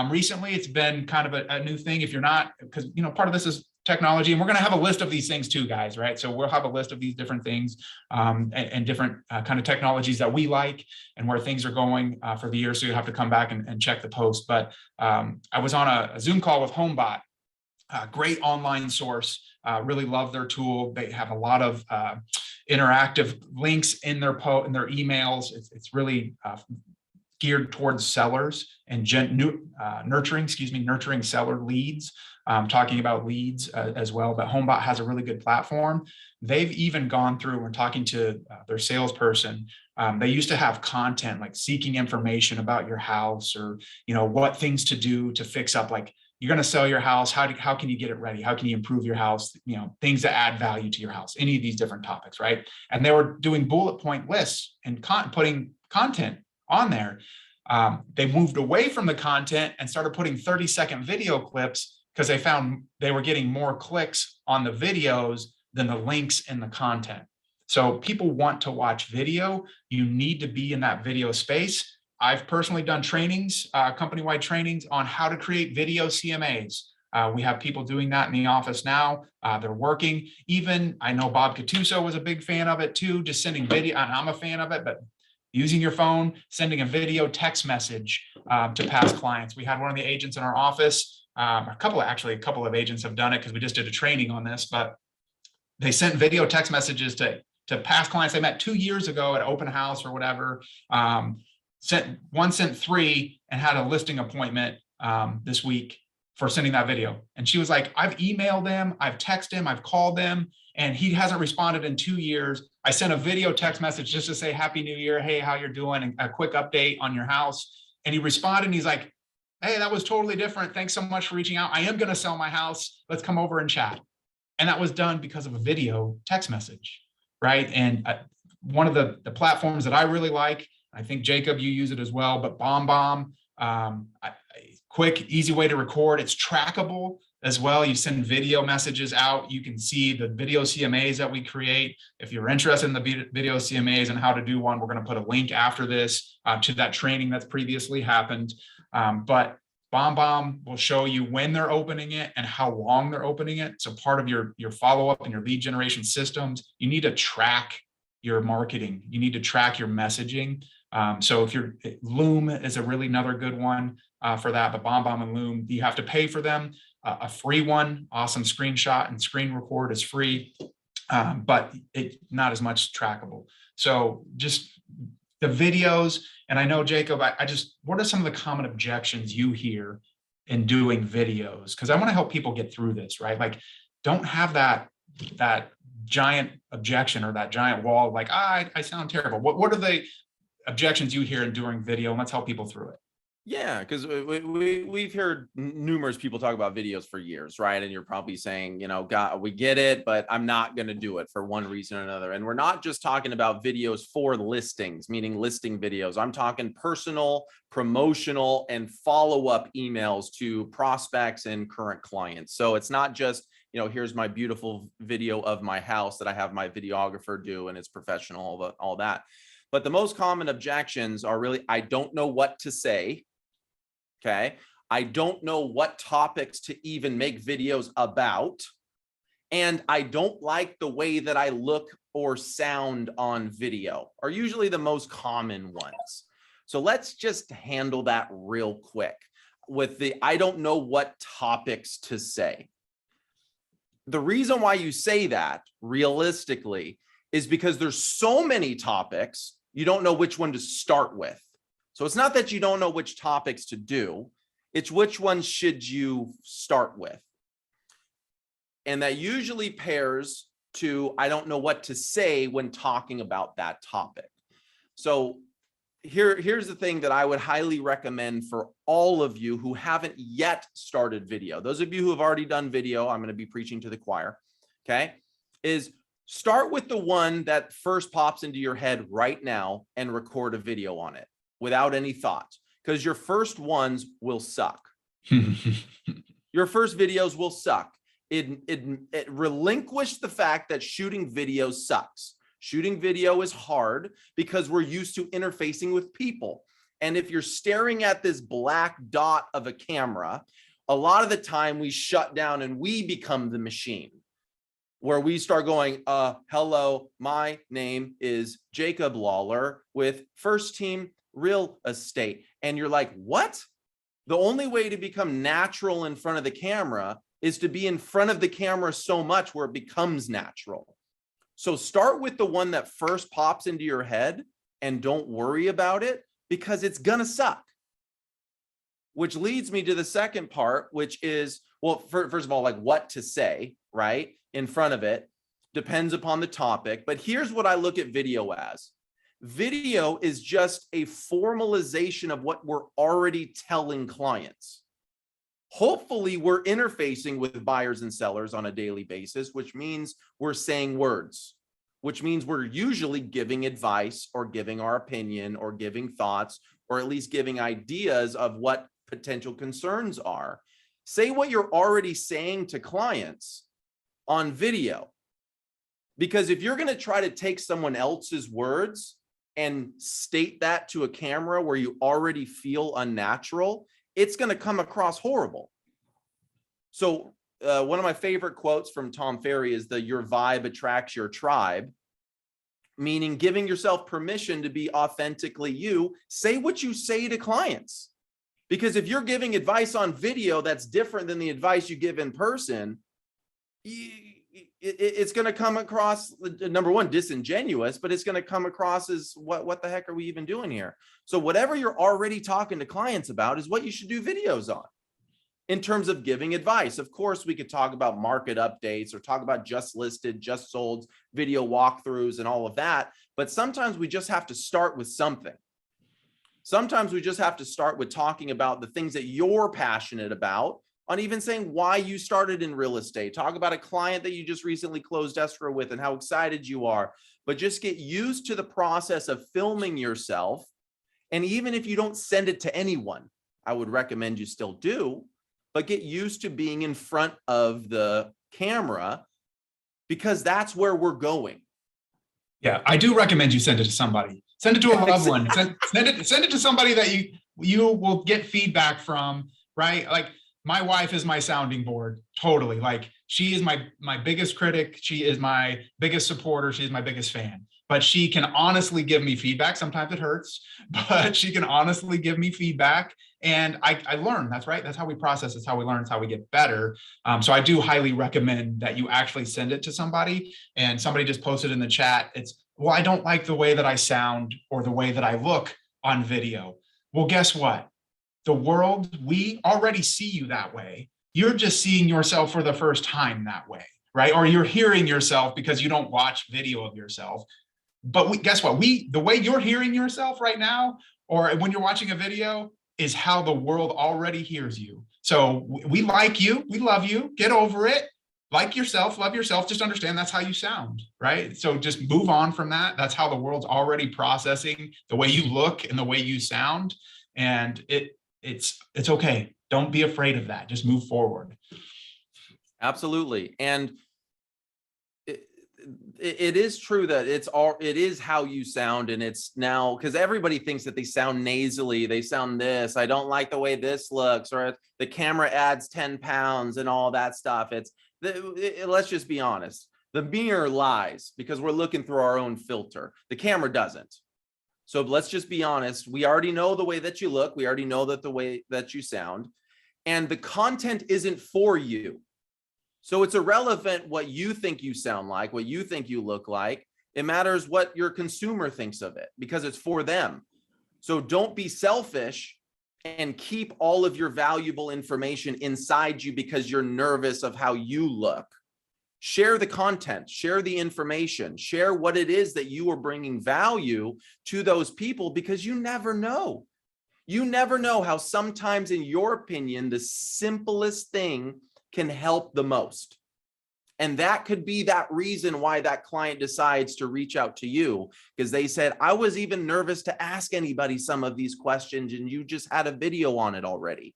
Recently, it's been kind of a new thing. If you're not, because part of this is technology, and we're going to have a list of these things too, guys, right? So we'll have a list of these different things and different kind of technologies that we like and where things are going for the year. So you'll have to come back and check the post. But I was on a Zoom call with HomeBot, great online source. Really love their tool. They have a lot of interactive links in their emails. It's really geared towards sellers and nurturing seller leads. Talking about leads as well, but HomeBot has a really good platform. They've even gone through, we're talking to their salesperson. They used to have content like seeking information about your house, or what things to do to fix up, like you're going to sell your house. How can you get it ready? How can you improve your house? Things that add value to your house, any of these different topics, right? And they were doing bullet point lists and putting content on there. They moved away from the content and started putting 30-second video clips, because they found they were getting more clicks on the videos than the links in the content. So people want to watch video. You need to be in that video space. I've personally done trainings, company-wide trainings on how to create video CMAs. We have people doing that in the office now. They're working. Even, I know Bob Cattuso was a big fan of it too, just sending video, and I'm a fan of it, but using your phone, sending a video text message to past clients. We had one of the agents in our office, a couple of agents have done it because we just did a training on this, but they sent video text messages to past clients they met 2 years ago at open house or whatever. Sent 3 and had a listing appointment this week for sending that video. And she was like, I've emailed them, I've texted him, I've called them, and he hasn't responded in 2 years. I sent a video text message just to say, Happy New Year. Hey, how you're doing? And a quick update on your house. And he responded and he's like, hey, that was totally different. Thanks so much for reaching out. I am going to sell my house. Let's come over and chat. And that was done because of a video text message, right? And one of the platforms that I really like, I think Jacob, you use it as well, but BombBomb, quick, easy way to record. It's trackable as well. You send video messages out. You can see the video CMAs that we create. If you're interested in the video CMAs and how to do one, we're going to put a link after this to that training that's previously happened. But BombBomb will show you when they're opening it and how long they're opening it. So part of your follow-up and your lead generation systems, you need to track your marketing. You need to track your messaging. So if Loom is another good one for that, but BombBomb and Loom, you have to pay for them. A free one, awesome screenshot and screen record is free, but it's not as much trackable. So just the videos, and I know, Jacob, what are some of the common objections you hear in doing videos? Because I want to help people get through this, right? Like, don't have that giant objection or that giant wall, like, I sound terrible. What are the objections you hear in doing video? And let's help people through it. Yeah, because we've heard numerous people talk about videos for years, right? And you're probably saying, God, we get it, but I'm not going to do it for one reason or another. And we're not just talking about videos for listings, meaning listing videos. I'm talking personal, promotional, and follow-up emails to prospects and current clients. So it's not just here's my beautiful video of my house that I have my videographer do, and it's professional, all that. But the most common objections are really, I don't know what to say. Okay. I don't know what topics to even make videos about. And I don't like the way that I look or sound on video, are usually the most common ones. So let's just handle that real quick with the, I don't know what topics to say. The reason why you say that realistically is because there's so many topics, you don't know which one to start with. So it's not that you don't know which topics to do, it's which one should you start with. And that usually pairs to, I don't know what to say when talking about that topic. So here's the thing that I would highly recommend for all of you who haven't yet started video. Those of you who have already done video, I'm going to be preaching to the choir, okay, is start with the one that first pops into your head right now and record a video on it without any thought, because your first ones will suck. Your first videos will suck. It relinquished the fact that shooting video sucks. Shooting video is hard because we're used to interfacing with people. And if you're staring at this black dot of a camera, a lot of the time we shut down and we become the machine, where we start going, hello, my name is Jacob Lawlor with First Team Real Estate. And you're like, what? The only way to become natural in front of the camera is to be in front of the camera so much where it becomes natural. So start with the one that first pops into your head and don't worry about it, because it's gonna suck. Which leads me to the second part, which is, well, first of all, like what to say, right? In front of it depends upon the topic. But here's what I look at video as. Video is just a formalization of what we're already telling clients. Hopefully we're interfacing with buyers and sellers on a daily basis, which means we're saying words, which means we're usually giving advice or giving our opinion or giving thoughts, or at least giving ideas of what potential concerns are. Say what you're already saying to clients on video. Because if you're going to try to take someone else's words and state that to a camera where you already feel unnatural, it's going to come across horrible. So one of my favorite quotes from Tom Ferry is your vibe attracts your tribe, meaning giving yourself permission to be authentically you. Say what you say to clients, because if you're giving advice on video that's different than the advice you give in person, it's going to come across, number one, disingenuous, but it's going to come across as what the heck are we even doing here? So whatever you're already talking to clients about is what you should do videos on in terms of giving advice. Of course, we could talk about market updates or talk about just listed, just sold, video walkthroughs and all of that. But sometimes we just have to start with something. Sometimes we just have to start with talking about the things that you're passionate about, on even saying why you started in real estate. Talk about a client that you just recently closed escrow with and how excited you are. But just get used to the process of filming yourself. And even if you don't send it to anyone, I would recommend you still do, but get used to being in front of the camera, because that's where we're going. Yeah, I do recommend you send it to somebody. Send it to a loved one. Send it to somebody that you will get feedback from, right? Like, my wife is my sounding board, totally. Like, she is my biggest critic. She is my biggest supporter. She's my biggest fan. But she can honestly give me feedback. Sometimes it hurts, but she can honestly give me feedback. And I learn. That's right. That's how we process. That's how we learn. It's how we get better. So I do highly recommend that you actually send it to somebody. And somebody just posted in the chat, it's, well, I don't like the way that I sound or the way that I look on video. Well, guess what? The world, we already see you that way. You're just seeing yourself for the first time that way, right? Or you're hearing yourself because you don't watch video of yourself. But guess what? The way you're hearing yourself right now, or when you're watching a video, is how the world already hears you. So we like you, we love you, get over it. Like yourself, love yourself, just understand that's how you sound, right? So just move on from that. That's how the world's already processing the way you look and the way you sound. And it's okay. Don't be afraid of that. Just move forward. Absolutely. And it is true that it is how you sound. And it's now, because everybody thinks that they sound nasally, they sound this, I don't like the way this looks, or the camera adds 10 pounds and all that stuff. Let's just be honest. The mirror lies because we're looking through our own filter. The camera doesn't. So let's just be honest. We already know the way that you look. We already know that the way that you sound, and the content isn't for you. So it's irrelevant what you think you sound like, what you think you look like. It matters what your consumer thinks of it because it's for them. So don't be selfish and keep all of your valuable information inside you because you're nervous of how you look. Share the content, share the information, share what it is that you are bringing value to those people, because you never know. You never know how sometimes, in your opinion, the simplest thing can help the most. And that could be that reason why that client decides to reach out to you, because they said, I was even nervous to ask anybody some of these questions, and you just had a video on it already.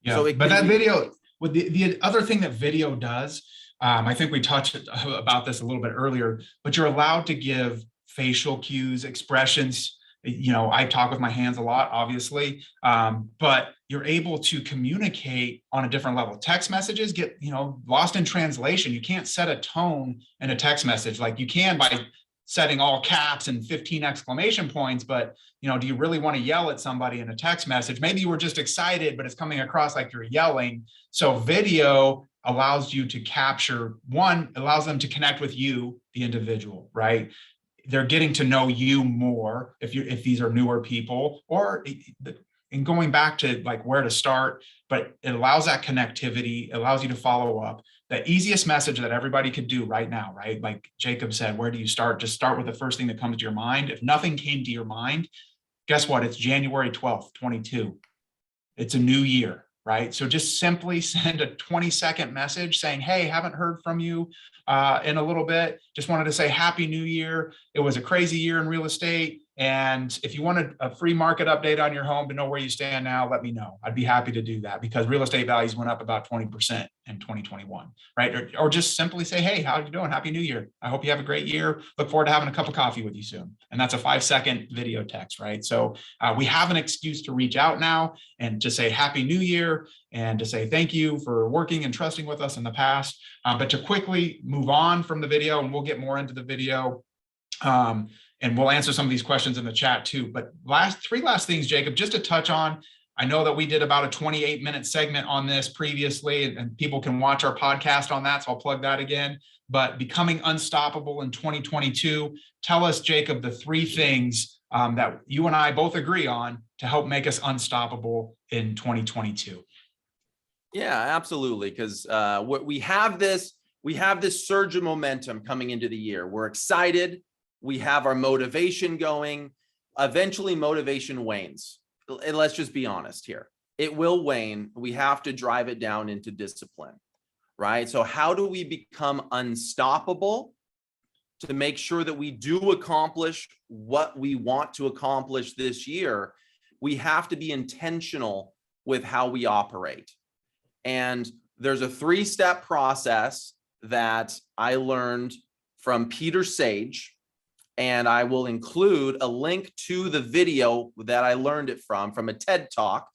Yeah, So but that video, with the other thing that video does, I think we touched about this a little bit earlier, but you're allowed to give facial cues, expressions. You know, I talk with my hands a lot, obviously, but you're able to communicate on a different level. Text messages get, lost in translation. You can't set a tone in a text message like you can by setting all caps and 15 exclamation points. But, do you really want to yell at somebody in a text message? Maybe you were just excited, but it's coming across like you're yelling. So video allows you to capture, allows them to connect with you, the individual, right? They're getting to know you more if these are newer people, or and going back to like where to start, but it allows that connectivity, allows you to follow up. The easiest message that everybody could do right now, right? Like Jacob said, where do you start? Just start with the first thing that comes to your mind. If nothing came to your mind, guess what? It's January 12th, 22. It's a new year, right? So just simply send a 20-second message saying, hey, haven't heard from you in a little bit. Just wanted to say Happy New Year. It was a crazy year in real estate. And if you wanted a free market update on your home to know where you stand now, let me know. I'd be happy to do that, because real estate values went up about 20% in 2021, right? Or just simply say, hey, how are you doing? Happy New Year. I hope you have a great year. Look forward to having a cup of coffee with you soon. And that's a 5-second video text, right? So we have an excuse to reach out now and to say Happy New Year, and to say thank you for working and trusting with us in the past, but to quickly move on from the video, and we'll get more into the video. And we'll answer some of these questions in the chat too. But three last things, Jacob, just to touch on. I know that we did about a 28-minute segment on this previously, and people can watch our podcast on that, so I'll plug that again. But becoming unstoppable in 2022, tell us, Jacob, the three things that you and I both agree on to help make us unstoppable in 2022. Yeah, absolutely. Because we have this surge of momentum coming into the year. We're excited. We have our motivation going. Eventually, motivation wanes. And let's just be honest here. It will wane. We have to drive it down into discipline, right? So how do we become unstoppable to make sure that we do accomplish what we want to accomplish this year? We have to be intentional with how we operate. And there's a 3-step process that I learned from Peter Sage. And I will include a link to the video that I learned it from a TED Talk.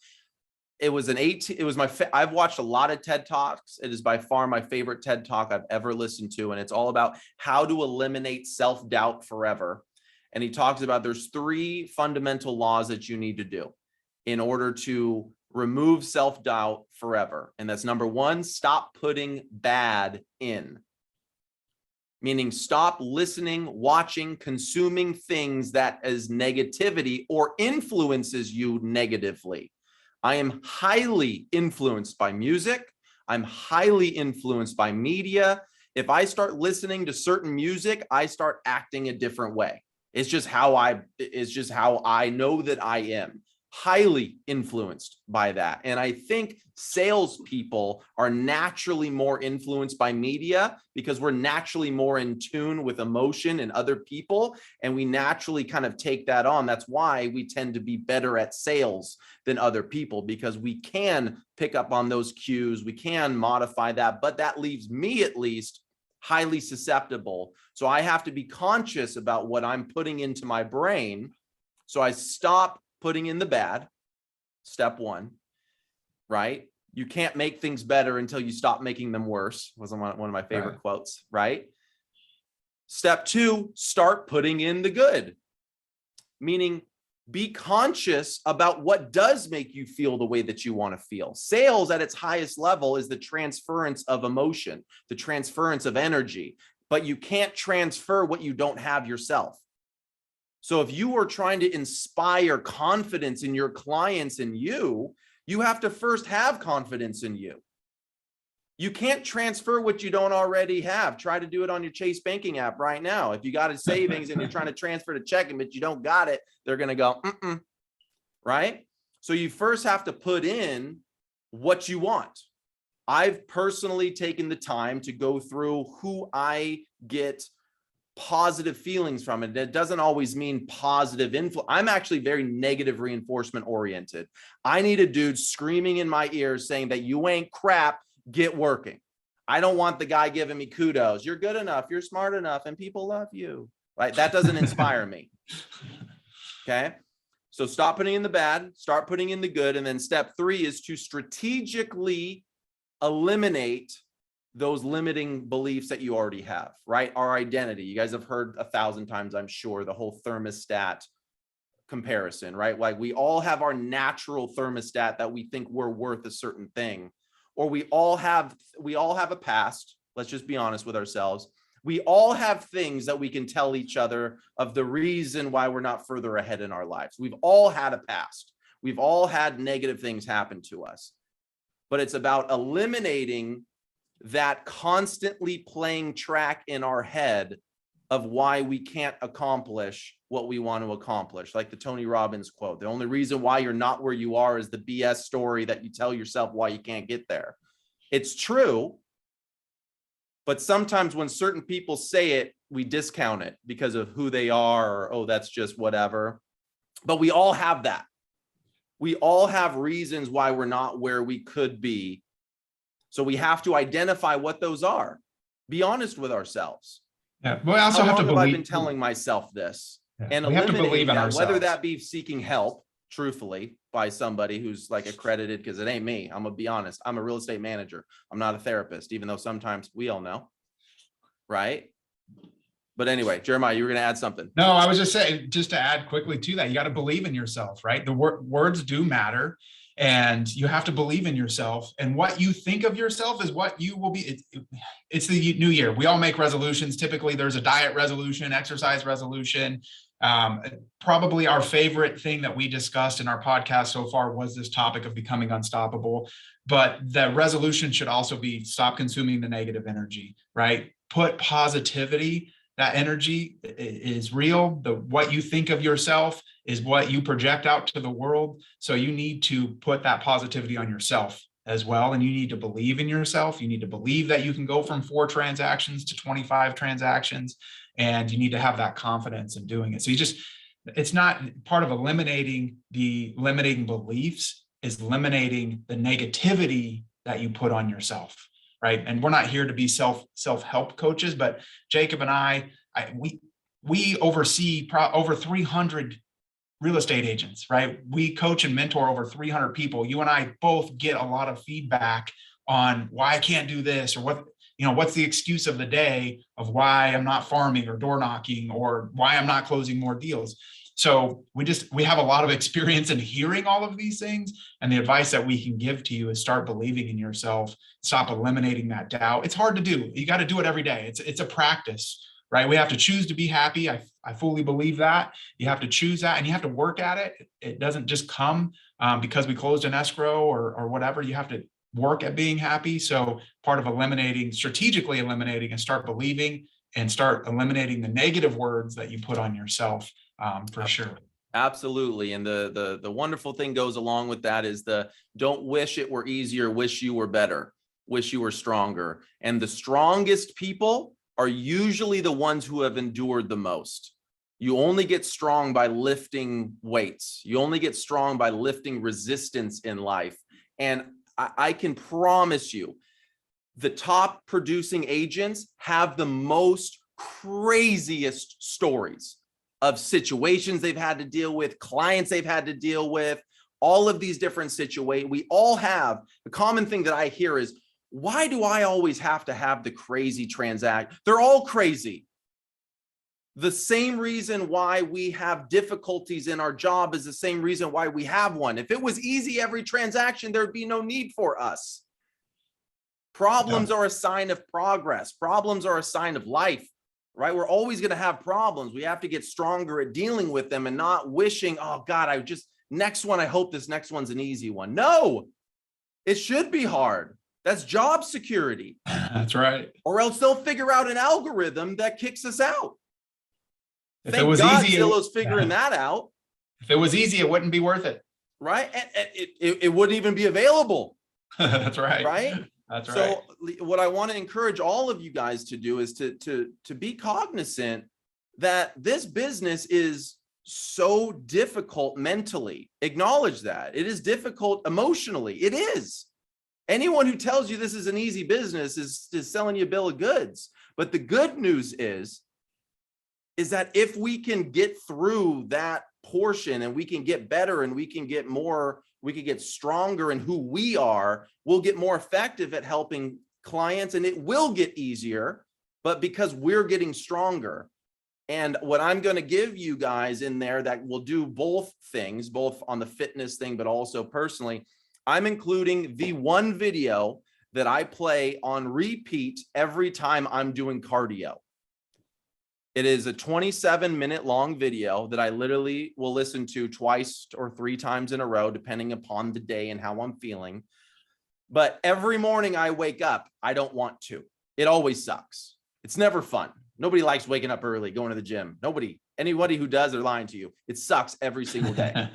I've watched a lot of TED Talks. It is by far my favorite TED Talk I've ever listened to. And it's all about how to eliminate self-doubt forever. And he talks about there's 3 fundamental laws that you need to do in order to remove self-doubt forever. And that's number 1, stop putting bad in. Meaning stop listening, watching, consuming things that is negativity or influences you negatively. I am highly influenced by music. I'm highly influenced by media. If I start listening to certain music, I start acting a different way. It's just how I know that I am. highly influenced by that. And I think salespeople are naturally more influenced by media because we're naturally more in tune with emotion and other people. And we naturally kind of take that on. That's why we tend to be better at sales than other people, because we can pick up on those cues. We can modify that, but that leaves me at least highly susceptible. So I have to be conscious about what I'm putting into my brain. So I stop putting in the bad, step one, right? You can't make things better until you stop making them worse, was one of my favorite quotes, right? Step two, start putting in the good, meaning be conscious about what does make you feel the way that you want to feel. Sales at its highest level is the transference of emotion, the transference of energy, but you can't transfer what you don't have yourself. So if you are trying to inspire confidence in your clients and you have to first have confidence in you. You can't transfer what you don't already have. Try to do it on your Chase banking app right now. If you got a savings and you're trying to transfer to checking, but you don't got it, they're going to go, right? So you first have to put in what you want. I've personally taken the time to go through who I get positive feelings from it. It doesn't always mean positive influence. I'm actually very negative reinforcement oriented. I need a dude screaming in my ears saying that you ain't crap, get working. I don't want the guy giving me kudos. You're good enough, you're smart enough, and people love you. Right? That doesn't inspire me. Okay. So stop putting in the bad, start putting in the good. And then step three is to strategically eliminate those limiting beliefs that you already have, right? Our identity. You guys have heard 1,000 times, I'm sure, the whole thermostat comparison, right? Like we all have our natural thermostat that we think we're worth a certain thing, or we all have a past. Let's just be honest with ourselves. We all have things that we can tell each other of the reason why we're not further ahead in our lives. We've all had a past. We've all had negative things happen to us, but it's about eliminating that constantly playing track in our head of why we can't accomplish what we want to accomplish. Like the Tony Robbins quote, the only reason why you're not where you are is the BS story that you tell yourself why you can't get there. It's true, but sometimes when certain people say it, we discount it because of who they are, or, oh, that's just whatever. But we all have that. We all have reasons why we're not where we could be. So we have to identify what those are. Be honest with ourselves. Yeah, but I also How have to long have I believe. been telling myself this? Yeah, And we have to believe in that, ourselves. whether that be seeking help, truthfully, by somebody who's like accredited, because it ain't me. I'm gonna be honest. I'm a real estate manager. I'm not a therapist, even though sometimes we all know, right? But anyway, Jeremiah, you were gonna add something. No, I was just saying, just to add quickly to that, you got to believe in yourself, right? The words do matter. And you have to believe in yourself, and what you think of yourself is what you will be. It's the new year. We all make resolutions. Typically there's a diet resolution, exercise resolution. Probably our favorite thing that we discussed in our podcast so far was this topic of becoming unstoppable. But the resolution should also be stop consuming the negative energy, right? Put positivity. That energy is real. What you think of yourself is what you project out to the world. So you need to put that positivity on yourself as well. And you need to believe in yourself. You need to believe that you can go from 4 transactions to 25 transactions. And you need to have that confidence in doing it. So it's not part of eliminating the limiting beliefs, is eliminating the negativity that you put on yourself. Right. And we're not here to be self-help coaches, but Jacob and we oversee over 300 real estate agents, right? We coach and mentor over 300 people. You and I both get a lot of feedback on why I can't do this, or what's the excuse of the day of why I'm not farming or door knocking, or why I'm not closing more deals. So we have a lot of experience in hearing all of these things, and the advice that we can give to you is start believing in yourself, stop eliminating that doubt. It's hard to do. You got to do it every day. It's a practice, right? We have to choose to be happy. I fully believe that. You have to choose that, and you have to work at it. It doesn't just come because we closed an escrow or whatever. You have to work at being happy. So part of strategically eliminating, and start believing and start eliminating the negative words that you put on yourself. For sure. Absolutely. And the wonderful thing goes along with that is don't wish it were easier, wish you were better, wish you were stronger. And the strongest people are usually the ones who have endured the most. You only get strong by lifting weights. You only get strong by lifting resistance in life. And I can promise you, the top producing agents have the most craziest stories of situations they've had to deal with, clients they've had to deal with, all of these different situations. We all have, the common thing that I hear is, why do I always have to have the crazy transaction? They're all crazy. The same reason why we have difficulties in our job is the same reason why we have one. If it was easy every transaction, there'd be no need for us. Problems are a sign of progress. Problems are a sign of life, right? We're always going to have problems. We have to get stronger at dealing with them and not wishing, oh God, next one, I hope this next one's an easy one. No, it should be hard. That's job security. That's right. Or else they'll figure out an algorithm that kicks us out. If Thank it was God easy, Zillow's figuring that out. If it was easy, it wouldn't be worth it. Right? And it wouldn't even be available. That's right. Right? That's right. So what I want to encourage all of you guys to do is to be cognizant that this business is so difficult mentally. Acknowledge that. It is difficult emotionally. It is. Anyone who tells you this is an easy business is selling you a bill of goods. But the good news is that if we can get through that portion and we can get better and we can get more, we can get stronger in who we are, we'll get more effective at helping clients, and it will get easier, but because we're getting stronger. And what I'm going to give you guys in there that will do both things, both on the fitness thing, but also personally, I'm including the one video that I play on repeat every time I'm doing cardio. It is a 27-minute long video that I literally will listen to twice or 3 times in a row, depending upon the day and how I'm feeling. But every morning I wake up, I don't want to. It always sucks. It's never fun. Nobody likes waking up early, going to the gym. Nobody. Anybody who does, they're lying to you. It sucks every single day.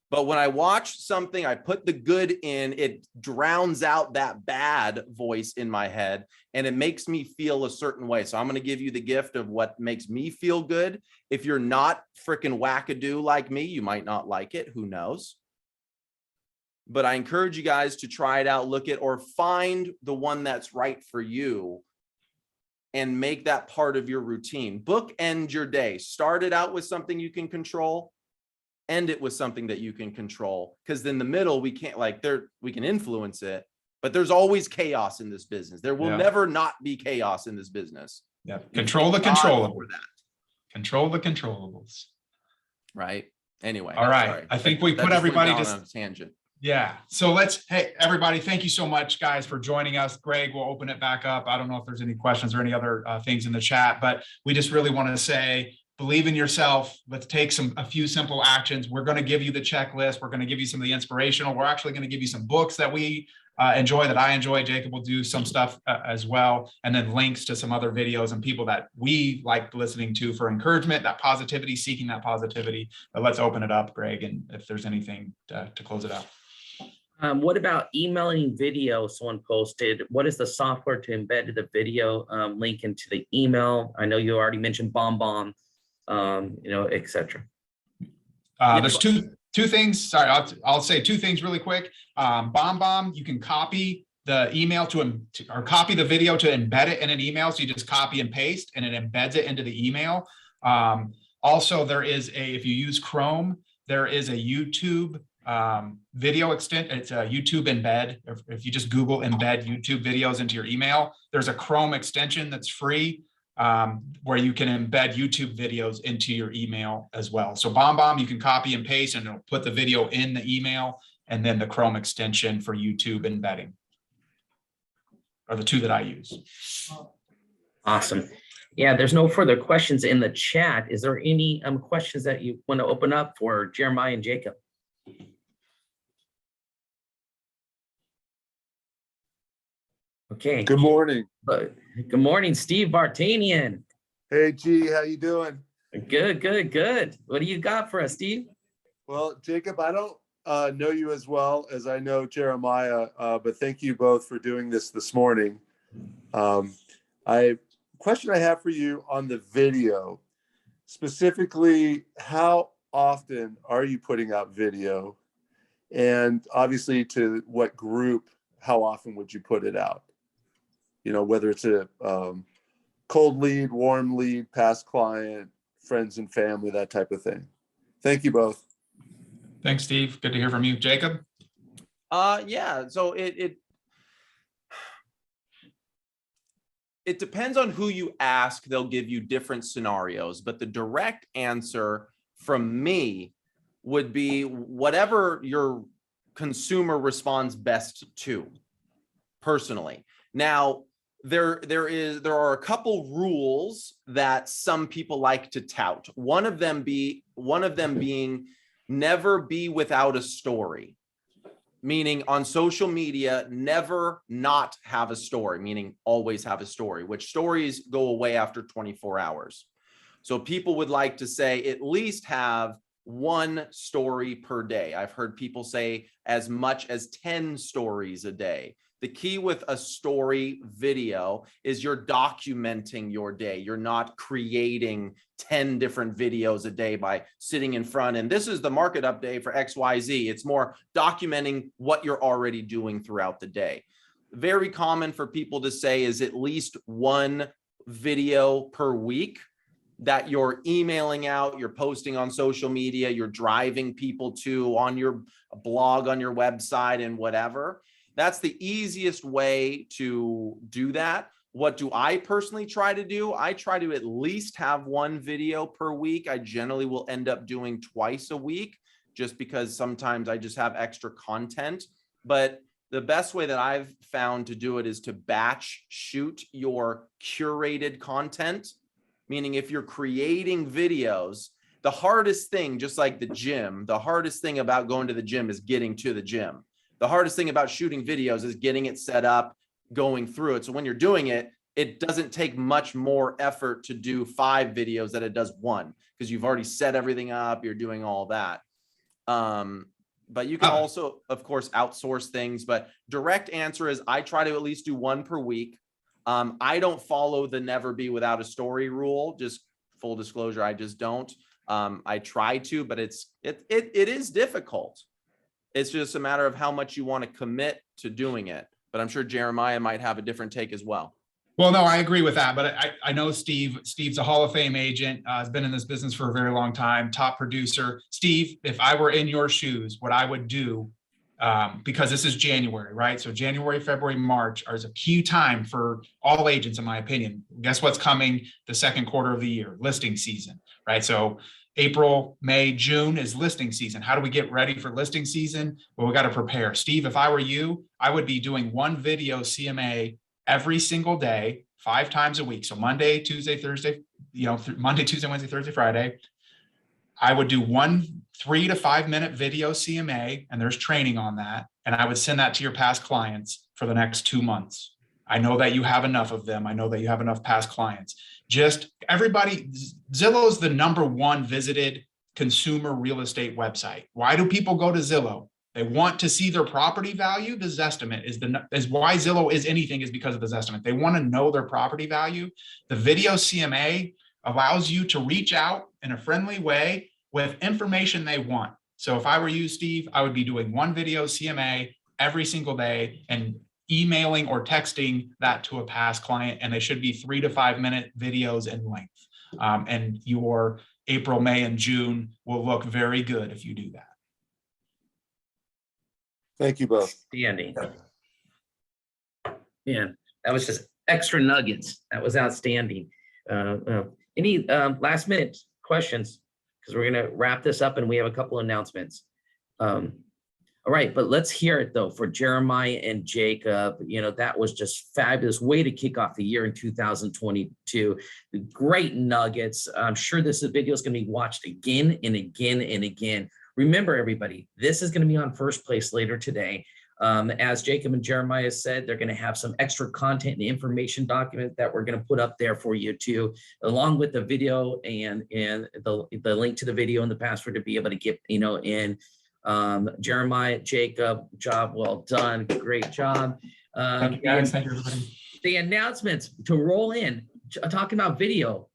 But when I watch something, I put the good in, it drowns out that bad voice in my head, and it makes me feel a certain way. So I'm going to give you the gift of what makes me feel good. If you're not freaking wackadoo like me, you might not like it. Who knows? But I encourage you guys to try it out, look at, or find the one that's right for you and make that part of your routine. Bookend your day. Start it out with something you can control. End it with something that you can control, because in the middle we can't, we can influence it, but there's always chaos in this business. There will never not be chaos in this business. Yeah. Control the controllables. Control the controllables. Right. Anyway. All right. Sorry. I think we put everybody on a tangent. Yeah. So hey, everybody, thank you so much, guys, for joining us. Greg, we'll open it back up. I don't know if there's any questions or any other things in the chat, but we just really want to say, believe in yourself. Let's take a few simple actions. We're going to give you the checklist. We're going to give you some of the inspirational. We're actually going to give you some books that we enjoy, that I enjoy. Jacob will do some stuff as well. And then links to some other videos and people that we like listening to for encouragement, that positivity, seeking that positivity. But let's open it up, Greg, and if there's anything to close it out. What about emailing video someone posted? What is the software to embed the video link into the email? I know you already mentioned BombBomb. etc. There's two things. Sorry, I'll say 2 things really quick. BombBomb, you can copy the email or copy the video to embed it in an email. So you just copy and paste, and it embeds it into the email. Also, there is if you use Chrome, there is a YouTube video extent. It's a YouTube embed. If you just Google embed YouTube videos into your email, there's a Chrome extension that's free. Where you can embed YouTube videos into your email as well. So BombBomb, you can copy and paste, and it'll put the video in the email, and then the Chrome extension for YouTube embedding are the 2 that I use. Awesome. Yeah, there's no further questions in the chat. Is there any questions that you want to open up for Jeremiah and Jacob? Okay. Good morning. Good morning, Steve Vartanian. Hey, G, how you doing? Good, good, good. What do you got for us, Steve? Well, Jacob, I don't know you as well as I know Jeremiah, but thank you both for doing this morning. Question I have for you on the video, specifically, how often are you putting out video? And obviously, to what group, how often would you put it out? You know, whether it's a cold lead, warm lead, past client, friends and family, that type of thing. Thank you both. Thanks, Steve. Good to hear from you. Jacob? Yeah, so it depends on who you ask. They'll give you different scenarios, but the direct answer from me would be whatever your consumer responds best to, personally. Now, there are a couple rules that some people like to tout. One of them being never be without a story. Meaning on social media, never not have a story, meaning always have a story, which stories go away after 24 hours. So people would like to say at least have one story per day. I've heard people say as much as 10 stories a day. The key with a story video is you're documenting your day. You're not creating 10 different videos a day by sitting in front. And this is the market update for XYZ. It's more documenting what you're already doing throughout the day. Very common for people to say is at least one video per week that you're emailing out, you're posting on social media, you're driving people to on your blog, on your website, and whatever. That's the easiest way to do that. What do I personally try to do? I try to at least have one video per week. I generally will end up doing twice a week just because sometimes I just have extra content. But the best way that I've found to do it is to batch shoot your curated content. Meaning if you're creating videos, the hardest thing, just like the gym, the hardest thing about going to the gym is getting to the gym. The hardest thing about shooting videos is getting it set up, going through it. So when you're doing it, it doesn't take much more effort to do 5 videos than it does 1, because you've already set everything up, you're doing all that. But you can also, of course, outsource things. But direct answer is I try to at least do 1 per week. I don't follow the never be without a story rule. Just full disclosure, I just don't. I try to, but it is difficult. It's just a matter of how much you want to commit to doing it. But I'm sure Jeremiah might have a different take as well. Well, no, I agree with that. But I know Steve's a Hall of Fame agent, has been in this business for a very long time, top producer. Steve, if I were in your shoes, what I would do, because this is January, right? So January, February, March is a key time for all agents, in my opinion. Guess what's coming the second quarter of the year? Listing season, right? So April, May, June is listing season. How do we get ready for listing season? Well, we got to prepare. Steve, if I were you, I would be doing one video CMA every single day, 5 times a week. So Monday, Tuesday, Thursday, Monday, Tuesday, Wednesday, Thursday, Friday. I would do one 3 to 5 minute video CMA, and there's training on that. And I would send that to your past clients for the next 2 months. I know that you have enough of them. I know that you have enough past clients. Just everybody, Zillow is the #1 visited consumer real estate website. Why do people go to Zillow? They want to see their property value. The Zestimate is why Zillow is anything, is because of the Zestimate. They want to know their property value. The video CMA allows you to reach out in a friendly way with information they want. So if I were you, Steve, I would be doing one video CMA every single day and emailing or texting that to a past client, and they should be 3 to 5 minute videos in length. And your April, May, and June will look very good if you do that. Thank you both. Outstanding. Man, that was just extra nuggets. That was outstanding. Any last minute questions? Because we're going to wrap this up and we have a couple announcements. All right, but let's hear it though for Jeremiah and Jacob. That was just fabulous way to kick off the year in 2022. Great nuggets. I'm sure this video is going to be watched again and again and again. Remember, everybody, this is going to be on First Place later today. As Jacob and Jeremiah said, they're going to have some extra content and information document that we're going to put up there for you too, along with the video and the link to the video and the password to be able to get, in. Jeremiah, Jacob, job well done. Great job. Thank you guys. Thank you, everybody. The announcements to roll in, talking about video.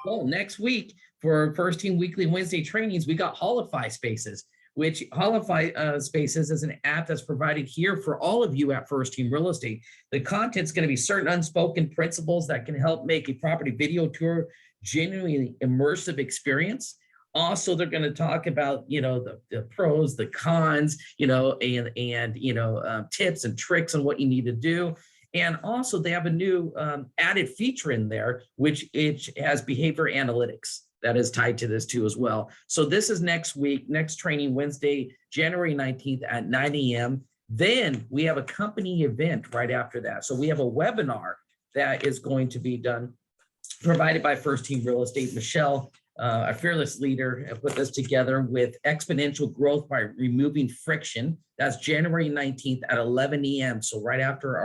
Well, next week for First Team Weekly Wednesday trainings, we got Holify Spaces, which Holify Spaces is an app that's provided here for all of you at First Team Real Estate. The content's going to be certain unspoken principles that can help make a property video tour genuinely immersive experience. Also, they're going to talk about, the pros, the cons, and tips and tricks on what you need to do. And also they have a new added feature in there, which it has behavior analytics that is tied to this too as well. So this is next week, next training Wednesday, January 19th at 9 a.m. Then we have a company event right after that. So we have a webinar that is going to be done, provided by First Team Real Estate. Michelle, a fearless leader, put this together with exponential growth by removing friction. That's January 19th at 11 a.m. So right after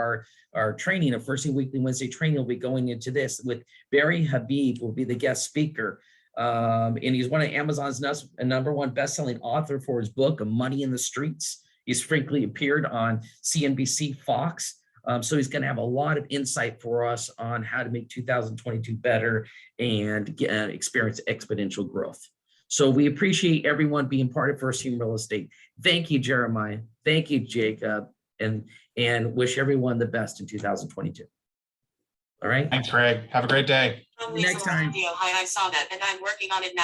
our training, of First Team Weekly Wednesday training, we'll be going into this with Barry Habib will be the guest speaker. And he's one of Amazon's #1 best-selling author for his book of Money in the Streets. He's frequently appeared on CNBC, Fox. So he's going to have a lot of insight for us on how to make 2022 better and experience exponential growth. So we appreciate everyone being part of First Team Real Estate. Thank you, Jeremiah. Thank you, Jacob, and wish everyone the best in 2022. All right. Thanks, Greg. Have a great day. Next time. Hi, I saw that and I'm working on it now.